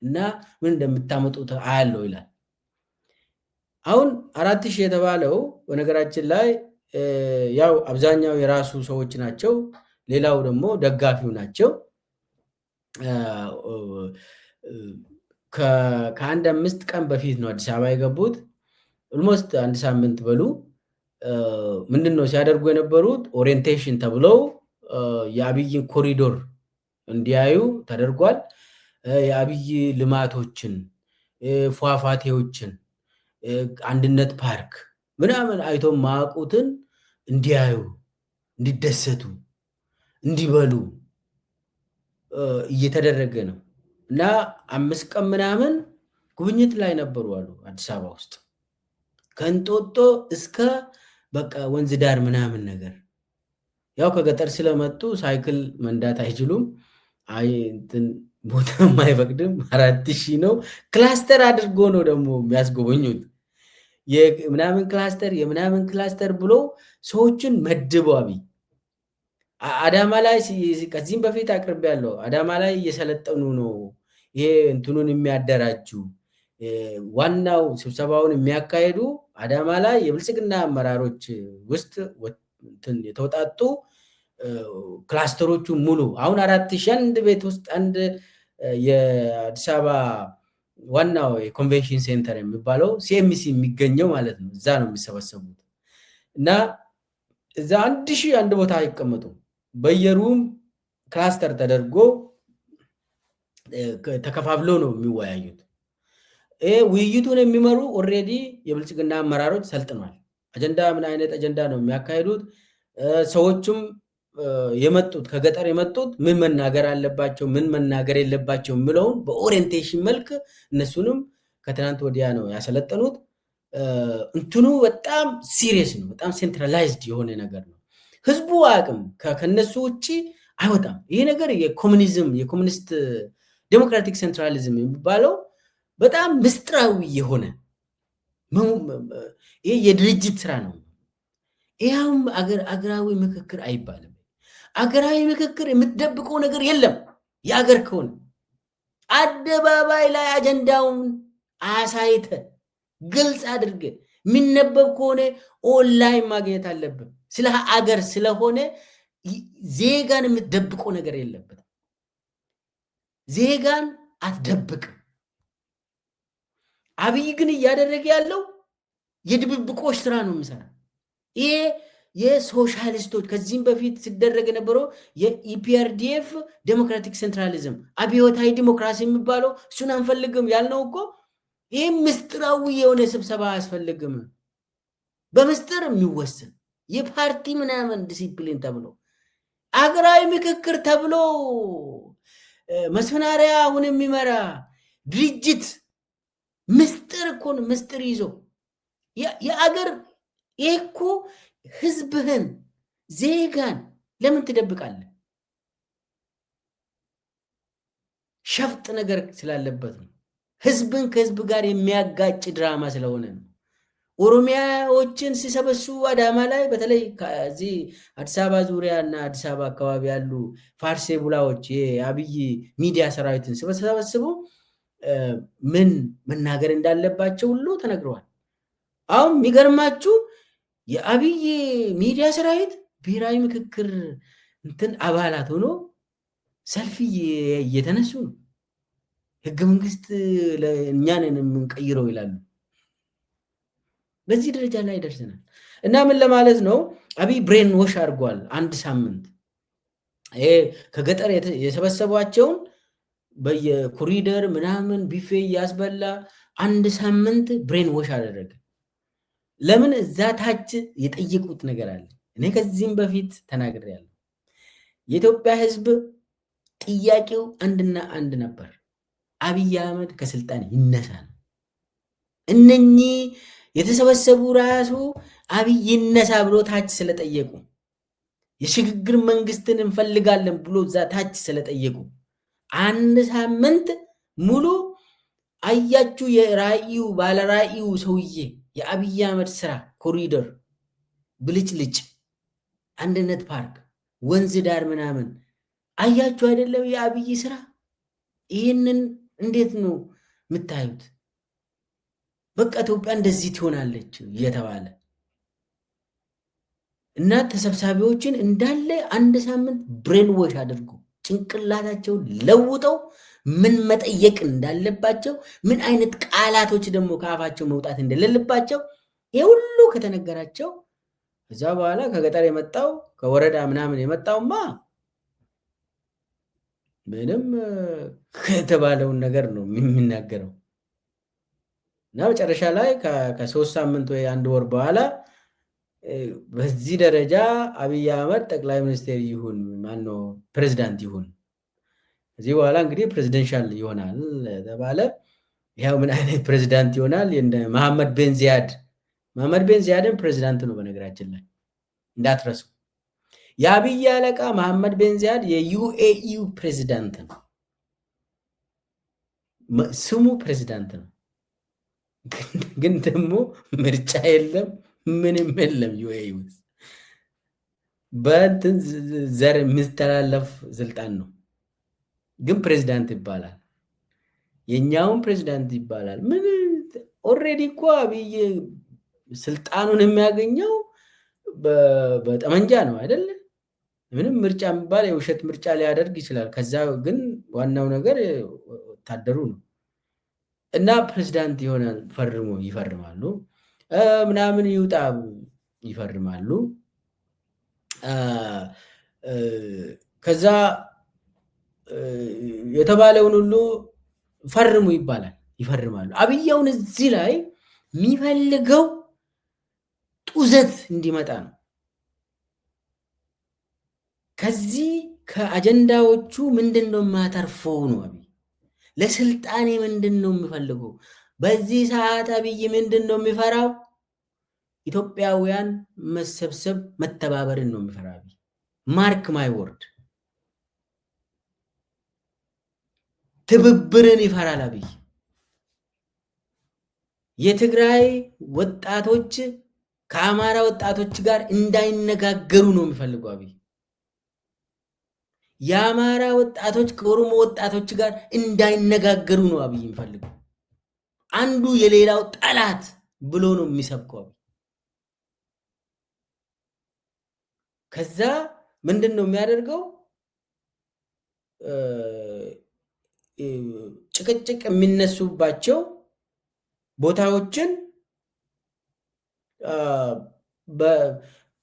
እና ምን እንደምታመጡት አያለው ይላል። አሁን 4000 የተባለው በነገራችን ላይ ያው አብዛኛው የራሱ ሰዎች ናቸው፣ ሌላው ደግሞ ደጋፊው ናቸው። ከአንድ 5 ቀን በፊት ነው አዲስ አበባ የገቡት። ኦልሞስት 1 ሳምንት በሉ። ምንድን ነው ሲያደርጉ የነበሩት? ኦሪየንቴሽን ተብለው የአብይን ኮሪዶር እንዲያዩ ተደርጓል። የአብይ ልማቶችን፣ ፏፏቴዎችን፣ አንድነት ፓርክ ምናምን አይቶ ማቁትን እንዲያዩ፣ እንዲደሰቱ፣ እንዲበሉ እየተደረገ ነው። እና 5 ቀን ምናምን ጉብኝት ላይ ነበሩ አሉ አዲስ አበባ ውስጥ ከእንጦጦ እስከ በቃ ወንዝ ዳር ምናምን ነገር። ያው ከገጠር ስለመጡ ሳይክል መንዳት አይችሉም። አይ እንትን ቦታም አይፈቅድም። 4000 ነው። ክላስተር አድርጎ ነው ደግሞ የሚያስጎበኙት። የምናምን ክላስተር ብሎ ሰዎችን መድበው አብይ አዳማ ላይ ከዚህም በፊት አቅርቤያለሁ። አዳማ ላይ እየሰለጠኑ ነው። ይሄ እንትኑን የሚያደራጁ ዋናው ስብሰባውን የሚያካሄዱ አዳማ ላይ የብልጽግና አመራሮች ውስጥ የተወጣጡ ክላስተሮቹ ሙሉ አሁን 4000 ቤት ውስጥ አንድ የአዲስ አበባ ዋናው የኮንቬንሽን ሴንተር የሚባለው ሲኤምሲ የሚገኘው ማለት ነው። እዛ ነው የሚሰበሰቡት እና እዛ 1000 አንድ ቦታ አይቀመጡም። በየሩም ክላስተር ተደርጎ ተከፋፍለው ነው የሚወያዩት። ውይይቱን የሚመሩ ኦልሬዲ የብልጽግና አመራሮች ሰልጥኗል። አጀንዳ ምን አይነት አጀንዳ ነው የሚያካሂዱት? ሰዎችም የመጡት ከገጠር የመጡት ምን መናገር አለባቸው ምን መናገር የለባቸው የሚለውን በኦሪየንቴሽን መልክ እነሱንም ከትናንት ወዲያ ነው ያሰለጠኑት። እንትኑ በጣም ሲሪየስ ነው። በጣም ሴንትራላይዝድ የሆነ ነገር ነው። ህዝቡ አቅም ከነሱ ውጭ አይወጣም። ይሄ ነገር የኮሙኒዝም የኮሙኒስት ዴሞክራቲክ ሴንትራሊዝም የሚባለው በጣም ምስጢራዊ የሆነ ይሄ የድርጅት ስራ ነው። ይሄም አገራዊ ምክክር አይባልም። አገራዊ ምክክር የምትደብቀው ነገር የለም። የአገር ከሆነ አደባባይ ላይ አጀንዳውን አሳይተ ግልጽ አድርገ የሚነበብ ከሆነ ኦንላይን ማግኘት አለብን። ስለ አገር ስለሆነ ዜጋን የምትደብቀው ነገር የለበትም። ዜጋን አትደብቅም። አብይ ግን እያደረገ ያለው የድብብቆች ስራ ነው የሚሰራ። ይሄ የሶሻሊስቶች ከዚህም በፊት ሲደረግ የነበረው የኢፒአርዲኤፍ ዴሞክራቲክ ሴንትራሊዝም አብዮታዊ ዲሞክራሲ የሚባለው እሱን አንፈልግም ያልነው እኮ ይህ ምስጢራዊ የሆነ ስብሰባ አያስፈልግም። በምስጢር የሚወሰን የፓርቲ ምናምን ዲሲፕሊን ተብሎ አገራዊ ምክክር ተብሎ መስፈናሪያ አሁን የሚመራ ድርጅት ምስጢር እኮ ነው። ምስጢር ይዞ የአገር ይህ እኮ ህዝብህን ዜጋን ለምን ትደብቃለህ? ሸፍጥ ነገር ስላለበት ነው። ህዝብን ከህዝብ ጋር የሚያጋጭ ድራማ ስለሆነ ነው። ኦሮሚያዎችን ሲሰበስቡ አዳማ ላይ በተለይ ከዚህ አዲስ አበባ ዙሪያ እና አዲስ አበባ አካባቢ ያሉ ፋርሴ ቡላዎች የአብይ ሚዲያ ሰራዊትን ሲሰበስቡ ምን መናገር እንዳለባቸው ሁሉ ተነግረዋል። አሁን የሚገርማችሁ የአብይ ሚዲያ ሰራዊት ብሔራዊ ምክክር እንትን አባላት ሆኖ ሰልፍ እየተነሱ ነው። ህገ መንግስት እኛንን የምንቀይረው ይላሉ። በዚህ ደረጃ ላይ ደርሰናል። እና ምን ለማለት ነው? አብይ ብሬን ዎሽ አድርጓል። አንድ ሳምንት ይሄ ከገጠር የሰበሰቧቸውን በየኮሪደር ምናምን ቢፌ እያስበላ አንድ ሳምንት ብሬን ዎሽ አደረገ። ለምን? እዛ ታች የጠየቁት ነገር አለ። እኔ ከዚህም በፊት ተናግሬያለሁ። የኢትዮጵያ ህዝብ ጥያቄው አንድና አንድ ነበር። አብይ አህመድ ከስልጣን ይነሳ ነው። እነኚህ የተሰበሰቡ ራሱ አብይ ይነሳ ብሎ ታች ስለጠየቁ የሽግግር መንግስትን እንፈልጋለን ብሎ እዛ ታች ስለጠየቁ አንድ ሳምንት ሙሉ አያችሁ። የራእዩ ባለራእዩ ሰውዬ የአብይ አህመድ ስራ ኮሪደር፣ ብልጭልጭ፣ አንድነት ፓርክ፣ ወንዝ ዳር ምናምን አያችሁ አይደለም? የአብይ ስራ ይህንን እንዴት ነው የምታዩት? በቃ ኢትዮጵያ እንደዚህ ትሆናለች እየተባለ እና ተሰብሳቢዎችን እንዳለ አንድ ሳምንት ብሬን ዎሽ አድርጎ ጭንቅላታቸውን ለውጠው ምን መጠየቅ እንዳለባቸው ምን አይነት ቃላቶች ደግሞ ከአፋቸው መውጣት እንደሌለባቸው ይህ ሁሉ ከተነገራቸው ከዛ በኋላ ከገጠር የመጣው ከወረዳ ምናምን የመጣውማ ምንም ከተባለውን ነገር ነው የሚናገረው። እና መጨረሻ ላይ ከ3 ሳምንት ወይ 1 ወር በኋላ በዚህ ደረጃ አብይ አህመድ ጠቅላይ ሚኒስቴር ይሁን ማነው ፕሬዝዳንት ይሁን ከዚህ በኋላ እንግዲህ ፕሬዚደንሻል ይሆናል ተባለ። ያው ምን አይነት ፕሬዝዳንት ይሆናል? መሐመድ ቤን ዚያድን ፕሬዝዳንት ነው በነገራችን ላይ እንዳትረሱ። የአብይ አለቃ መሐመድ ቤን ዚያድ የዩኤኢ ፕሬዝዳንት ነው። ስሙ ፕሬዝዳንት ነው፣ ግን ደግሞ ምርጫ የለም ምንም የለም። ዩኤኢ ውስጥ በእንትን ዘር የሚስተላለፍ ስልጣን ነው፣ ግን ፕሬዝዳንት ይባላል። የኛውን ፕሬዝዳንት ይባላል። ምን ኦልሬዲ እኮ አብይ ስልጣኑን የሚያገኘው በጠመንጃ ነው አይደለ? ምንም ምርጫ የሚባል የውሸት ምርጫ ሊያደርግ ይችላል። ከዛ ግን ዋናው ነገር ወታደሩ ነው። እና ፕሬዝዳንት ይሆናል። ይፈርማሉ ምናምን ይውጣ ይፈርማሉ። ከዛ የተባለውን ሁሉ ፈርሙ ይባላል፣ ይፈርማሉ። አብያውን እዚህ ላይ የሚፈልገው ጡዘት እንዲመጣ ነው። ከዚህ ከአጀንዳዎቹ ምንድነው ማተርፈው ነው አብይ ለስልጣኔ ምንድነው የሚፈልገው በዚህ ሰዓት አብይ ምንድነው የሚፈራው ኢትዮጵያውያን መሰብሰብ መተባበርን ነው የሚፈራው አብይ ማርክ ማይ ወርድ ትብብርን ይፈራል አብይ የትግራይ ወጣቶች ከአማራ ወጣቶች ጋር እንዳይነጋገሩ ነው የሚፈልገው አብይ የአማራ ወጣቶች ከኦሮሞ ወጣቶች ጋር እንዳይነጋገሩ ነው አብይ የሚፈልገው አንዱ የሌላው ጠላት ብሎ ነው የሚሰብከው ከዛ ምንድነው የሚያደርገው ጭቅጭቅ የሚነሱባቸው ቦታዎችን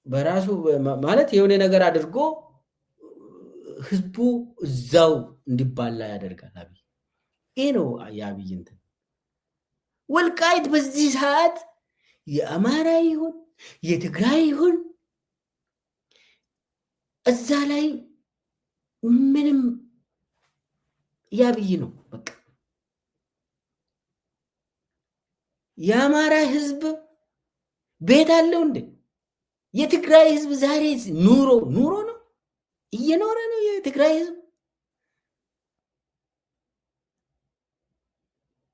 በራሱ ማለት የሆነ ነገር አድርጎ ህዝቡ እዛው እንዲባላ ያደርጋል አብይ ይሄ ነው የአብይ እንትን ወልቃይት በዚህ ሰዓት የአማራ ይሁን የትግራይ ይሁን እዛ ላይ ምንም የአብይ ነው በቃ የአማራ ህዝብ ቤት አለው እንዴ የትግራይ ህዝብ ዛሬ ኑሮ ነው እየኖረ ነው የትግራይ ህዝብ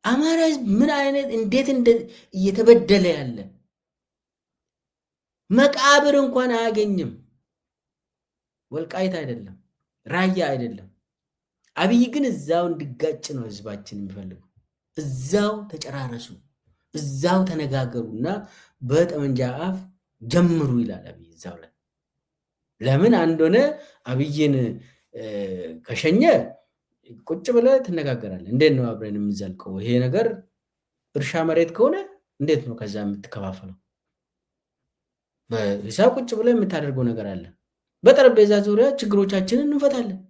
አማራ ህዝብ ምን አይነት እንዴት እየተበደለ ያለ መቃብር እንኳን አያገኝም ወልቃይት አይደለም ራያ አይደለም አብይ ግን እዛው እንዲጋጭ ነው ህዝባችን የሚፈልገው እዛው ተጨራረሱ እዛው ተነጋገሩና በጠመንጃ አፍ ጀምሩ ይላል አብይ እዛው ላይ ለምን አንዶነ አብይን ከሸኘ ቁጭ ብለ ትነጋገራለህ እንዴት ነው አብረን የምንዘልቀው ይሄ ነገር እርሻ መሬት ከሆነ እንዴት ነው ከዛ የምትከፋፈለው በሂሳብ ቁጭ ብለ የምታደርገው ነገር አለ በጠረጴዛ ዙሪያ ችግሮቻችንን እንፈታለን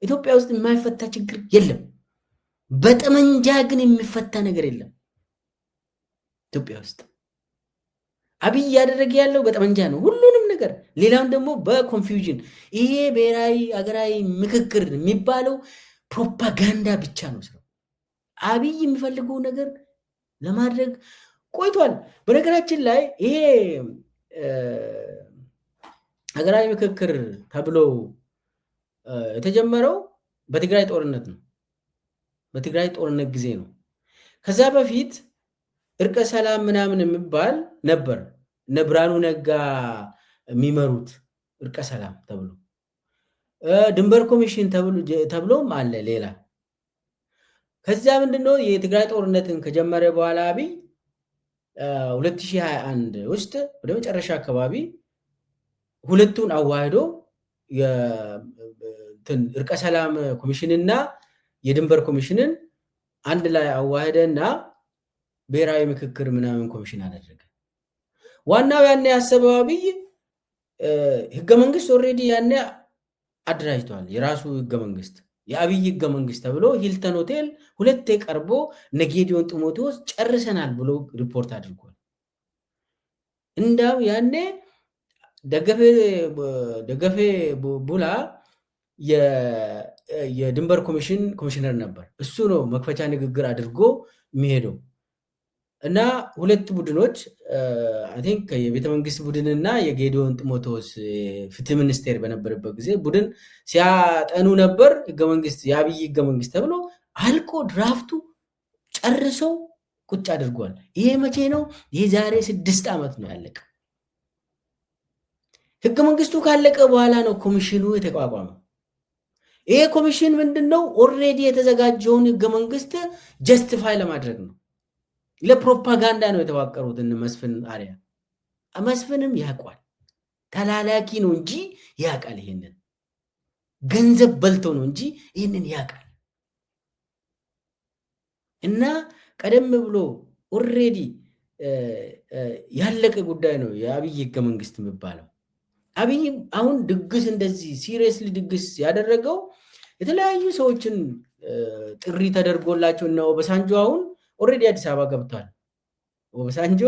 ኢትዮጵያ ውስጥ የማይፈታ ችግር የለም በጠመንጃ ግን የሚፈታ ነገር የለም ኢትዮጵያ ውስጥ አብይ ያደረገ ያለው በጠመንጃ ነው ሁሉንም ነገር ሌላውን ደግሞ በኮንፊውዥን ይሄ ብሔራዊ አገራዊ ምክክር የሚባለው ፕሮፓጋንዳ ብቻ ነው ስለው አብይ የሚፈልገው ነገር ለማድረግ ቆይቷል በነገራችን ላይ ይሄ አገራዊ ምክክር ተብሎ የተጀመረው በትግራይ ጦርነት ነው በትግራይ ጦርነት ጊዜ ነው ከዛ በፊት እርቀ ሰላም ምናምን የሚባል ነበር ነብራኑ ነጋ የሚመሩት እርቀ ሰላም ተብሎ ድንበር ኮሚሽን ተብሎም አለ ሌላ ከዛ ምንድነው የትግራይ ጦርነትን ከጀመረ በኋላ አብይ 2021 ውስጥ ወደ መጨረሻ አካባቢ ሁለቱን አዋህዶ እርቀ ሰላም ኮሚሽንና የድንበር ኮሚሽንን አንድ ላይ አዋህደና ብሔራዊ ምክክር ምናምን ኮሚሽን አደረገ ዋናው ያኔ ያሰበው አብይ ህገ መንግስት ኦሬዲ ያኔ አደራጅቷል የራሱ ህገ መንግስት የአብይ ህገ መንግስት ተብሎ ሂልተን ሆቴል ሁለቴ ቀርቦ ነጌዲዮን ጢሞቴዎስ ጨርሰናል ብሎ ሪፖርት አድርጓል እንዳው ያኔ ደገፌ ቡላ የድንበር ኮሚሽነር ነበር እሱ ነው መክፈቻ ንግግር አድርጎ የሚሄደው እና ሁለት ቡድኖች አይ ቲንክ የቤተ መንግስት ቡድንና የጌዲዮን ጢሞቴዎስ ፍትህ ሚኒስቴር በነበረበት ጊዜ ቡድን ሲያጠኑ ነበር ህገ መንግስት የአብይ ህገ መንግስት ተብሎ አልቆ ድራፍቱ ጨርሶ ቁጭ አድርጓል ይሄ መቼ ነው የዛሬ 6 ዓመት ነው ያለቀ ህገ መንግስቱ ካለቀ በኋላ ነው ኮሚሽኑ የተቋቋመው ይሄ ኮሚሽን ምንድነው ኦሬዲ የተዘጋጀውን ህገ መንግስት ጀስቲፋይ ለማድረግ ነው ለፕሮፓጋንዳ ነው የተዋቀሩት እነ መስፍን አሪያ መስፍንም ያቋል ተላላኪ ነው እንጂ ያቃል ይሄንን ገንዘብ በልቶ ነው እንጂ ይሄንን ያቃል እና ቀደም ብሎ ኦሬዲ ያለቀ ጉዳይ ነው የአብይ ህገ መንግስት የሚባለው አብይ አሁን ድግስ እንደዚህ ሲሪየስሊ ድግስ ያደረገው የተለያዩ ሰዎችን ጥሪ ተደርጎላቸው እና ኦባሳንጆ አሁን ኦሬዲ አዲስ አበባ ገብቷል ኦባሳንጆ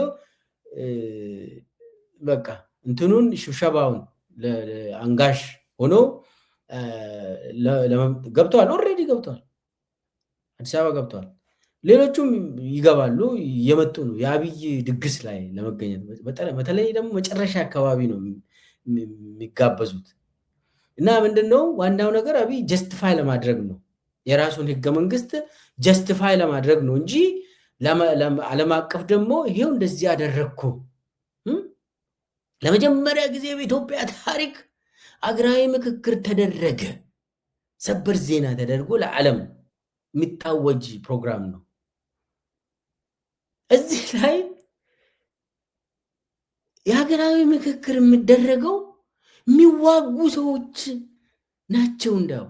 በቃ እንትኑን ሽብሸባውን አንጋሽ ሆኖ ገብተዋል፣ ኦልሬዲ ገብተዋል፣ አዲስ አበባ ገብተዋል። ሌሎቹም ይገባሉ፣ እየመጡ ነው የአብይ ድግስ ላይ ለመገኘት። በተለይ ደግሞ መጨረሻ አካባቢ ነው የሚጋበዙት። እና ምንድነው ዋናው ነገር አብይ ጀስቲፋይ ለማድረግ ነው፣ የራሱን ህገ መንግስት ጀስቲፋይ ለማድረግ ነው እንጂ ዓለም አቀፍ ደግሞ ይሄው እንደዚህ አደረግኩ። ለመጀመሪያ ጊዜ በኢትዮጵያ ታሪክ አገራዊ ምክክር ተደረገ፣ ሰበር ዜና ተደርጎ ለዓለም የሚታወጅ ፕሮግራም ነው። እዚህ ላይ የሀገራዊ ምክክር የሚደረገው የሚዋጉ ሰዎች ናቸው። እንዳው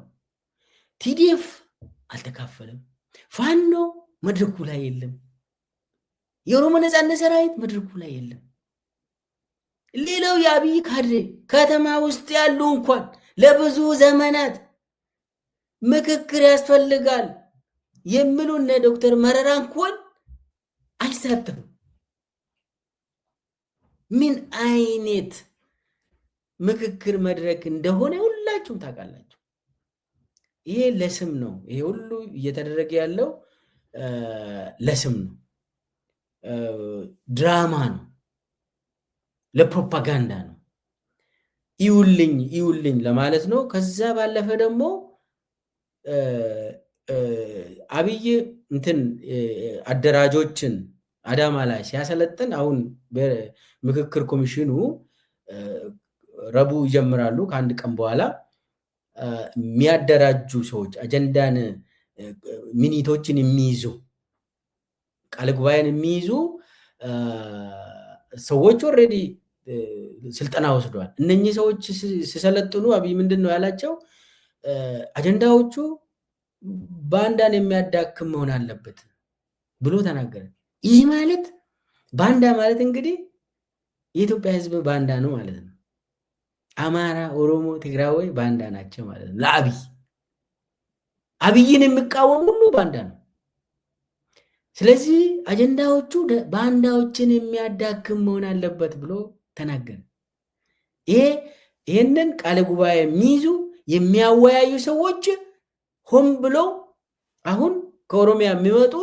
ቲዲኤፍ አልተካፈለም፣ ፋኖ መድረኩ ላይ የለም፣ የኦሮሞ ነጻነት ሰራዊት መድረኩ ላይ የለም። ሌላው የአብይ ካድሬ ከተማ ውስጥ ያሉ እንኳን ለብዙ ዘመናት ምክክር ያስፈልጋል የሚሉ እነ ዶክተር መረራ እንኳን አይሳተፉም። ምን አይነት ምክክር መድረክ እንደሆነ ሁላችሁም ታውቃላችሁ። ይሄ ለስም ነው። ይሄ ሁሉ እየተደረገ ያለው ለስም ነው፣ ድራማ ነው፣ ለፕሮፓጋንዳ ነው፣ ይውልኝ ለማለት ነው። ከዛ ባለፈ ደግሞ አብይ እንትን አደራጆችን አዳማ ላይ ሲያሰለጥን አሁን በምክክር ኮሚሽኑ ረቡዕ ይጀምራሉ። ከአንድ ቀን በኋላ የሚያደራጁ ሰዎች አጀንዳን ሚኒቶችን የሚይዙ ቃለ ጉባኤን የሚይዙ ሰዎች ኦልሬዲ ስልጠና ወስደዋል። እነኚህ ሰዎች ሲሰለጥኑ አብይ ምንድን ነው ያላቸው? አጀንዳዎቹ ባንዳን የሚያዳክም መሆን አለበት ብሎ ተናገረ። ይህ ማለት ባንዳ ማለት እንግዲህ የኢትዮጵያ ሕዝብ ባንዳ ነው ማለት ነው። አማራ፣ ኦሮሞ፣ ትግራዊ ባንዳ ናቸው ማለት ነው ለአብይ። አብይን የሚቃወም ሁሉ ባንዳ ነው። ስለዚህ አጀንዳዎቹ ባንዳዎችን የሚያዳክም መሆን አለበት ብሎ ተናገረ። ይህንን ቃለ ጉባኤ የሚይዙ የሚያወያዩ ሰዎች ሆን ብሎ አሁን ከኦሮሚያ የሚመጡ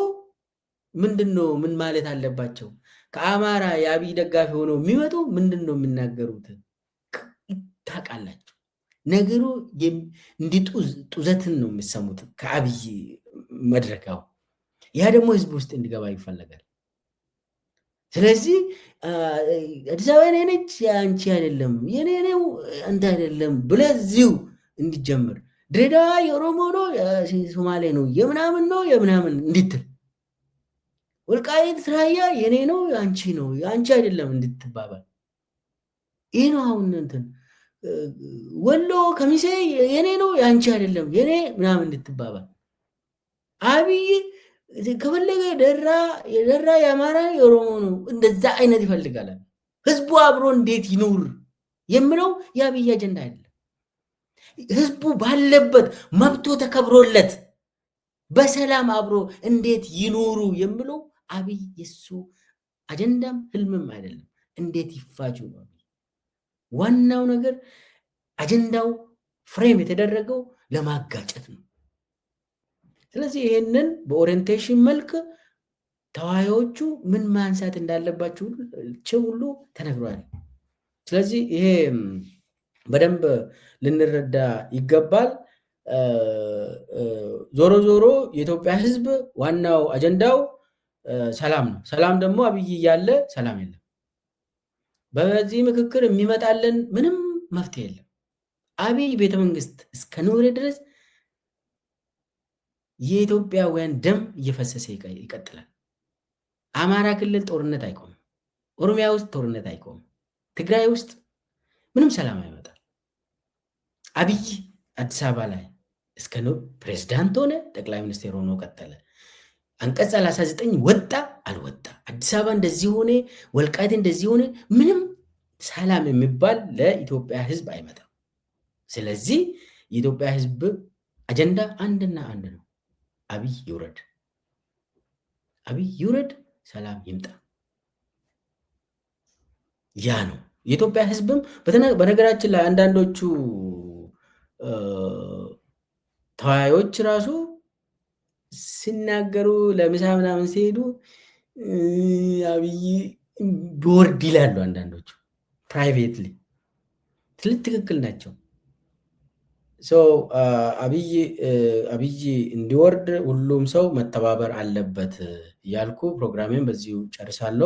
ምንድን ነው ምን ማለት አለባቸው? ከአማራ የአብይ ደጋፊ ሆነው የሚመጡ ምንድን ነው የሚናገሩት? ታውቃላችሁ፣ ነገሩ እንዲህ ጡዘትን ነው የሚሰሙት ከአብይ መድረካው። ያ ደግሞ ህዝብ ውስጥ እንዲገባ ይፈለጋል። ስለዚህ አዲስ አበባ የኔ ነች አንቺ አይደለም፣ የኔ ነው አንተ አይደለም ብለህ እዚሁ እንዲጀምር፣ ድሬዳዋ የኦሮሞ ነው የሶማሌ ነው የምናምን ነው የምናምን እንድትል፣ ወልቃይት ራያ የኔ ነው አንቺ ነው አንቺ አይደለም እንድትባባል። ይህ ነው አሁን እንትን ወሎ ከሚሴ የኔ ነው የአንቺ አይደለም የኔ ምናምን እንድትባባል። አብይ ከፈለገ ደራ የአማራ የኦሮሞ ነው እንደዛ አይነት ይፈልጋል። ህዝቡ አብሮ እንዴት ይኑር የምለው የአብይ አጀንዳ አይደለም። ህዝቡ ባለበት መብቶ ተከብሮለት በሰላም አብሮ እንዴት ይኑሩ የምለው አብይ የሱ አጀንዳም ህልምም አይደለም። እንዴት ይፋጁ ነው ዋናው ነገር። አጀንዳው ፍሬም የተደረገው ለማጋጨት ነው። ስለዚህ ይሄንን በኦሪየንቴሽን መልክ ተወያዮቹ ምን ማንሳት እንዳለባቸው ሁሉ ተነግሯል። ስለዚህ ይሄ በደንብ ልንረዳ ይገባል። ዞሮ ዞሮ የኢትዮጵያ ህዝብ ዋናው አጀንዳው ሰላም ነው። ሰላም ደግሞ አብይ እያለ ሰላም የለም። በዚህ ምክክር የሚመጣልን ምንም መፍትሄ የለም። አብይ ቤተመንግስት እስከ ኖረ ድረስ የኢትዮጵያውያን ደም እየፈሰሰ ይቀጥላል። አማራ ክልል ጦርነት አይቆምም። ኦሮሚያ ውስጥ ጦርነት አይቆምም። ትግራይ ውስጥ ምንም ሰላም አይመጣል። አብይ አዲስ አበባ ላይ እስከ ነው ፕሬዝዳንት ሆነ፣ ጠቅላይ ሚኒስቴር ሆኖ ቀጠለ። አንቀጽ 39 ወጣ አልወጣ፣ አዲስ አበባ እንደዚህ ሆነ፣ ወልቃይት እንደዚህ ሆነ፣ ምንም ሰላም የሚባል ለኢትዮጵያ ህዝብ አይመጣም። ስለዚህ የኢትዮጵያ ህዝብ አጀንዳ አንድና አንድ ነው። አብይ ይውረድ፣ አብይ ይውረድ፣ ሰላም ይምጣ። ያ ነው የኢትዮጵያ ህዝብም። በነገራችን ላይ አንዳንዶቹ ተወያዮች ራሱ ሲናገሩ ለምሳ ምናምን ሲሄዱ አብይ ቦርድ ይላሉ አንዳንዶቹ ፕራይቬትሊ ትክክል ናቸው። አብይ እንዲወርድ ሁሉም ሰው መተባበር አለበት እያልኩ ፕሮግራሜን በዚሁ ጨርሳለሁ።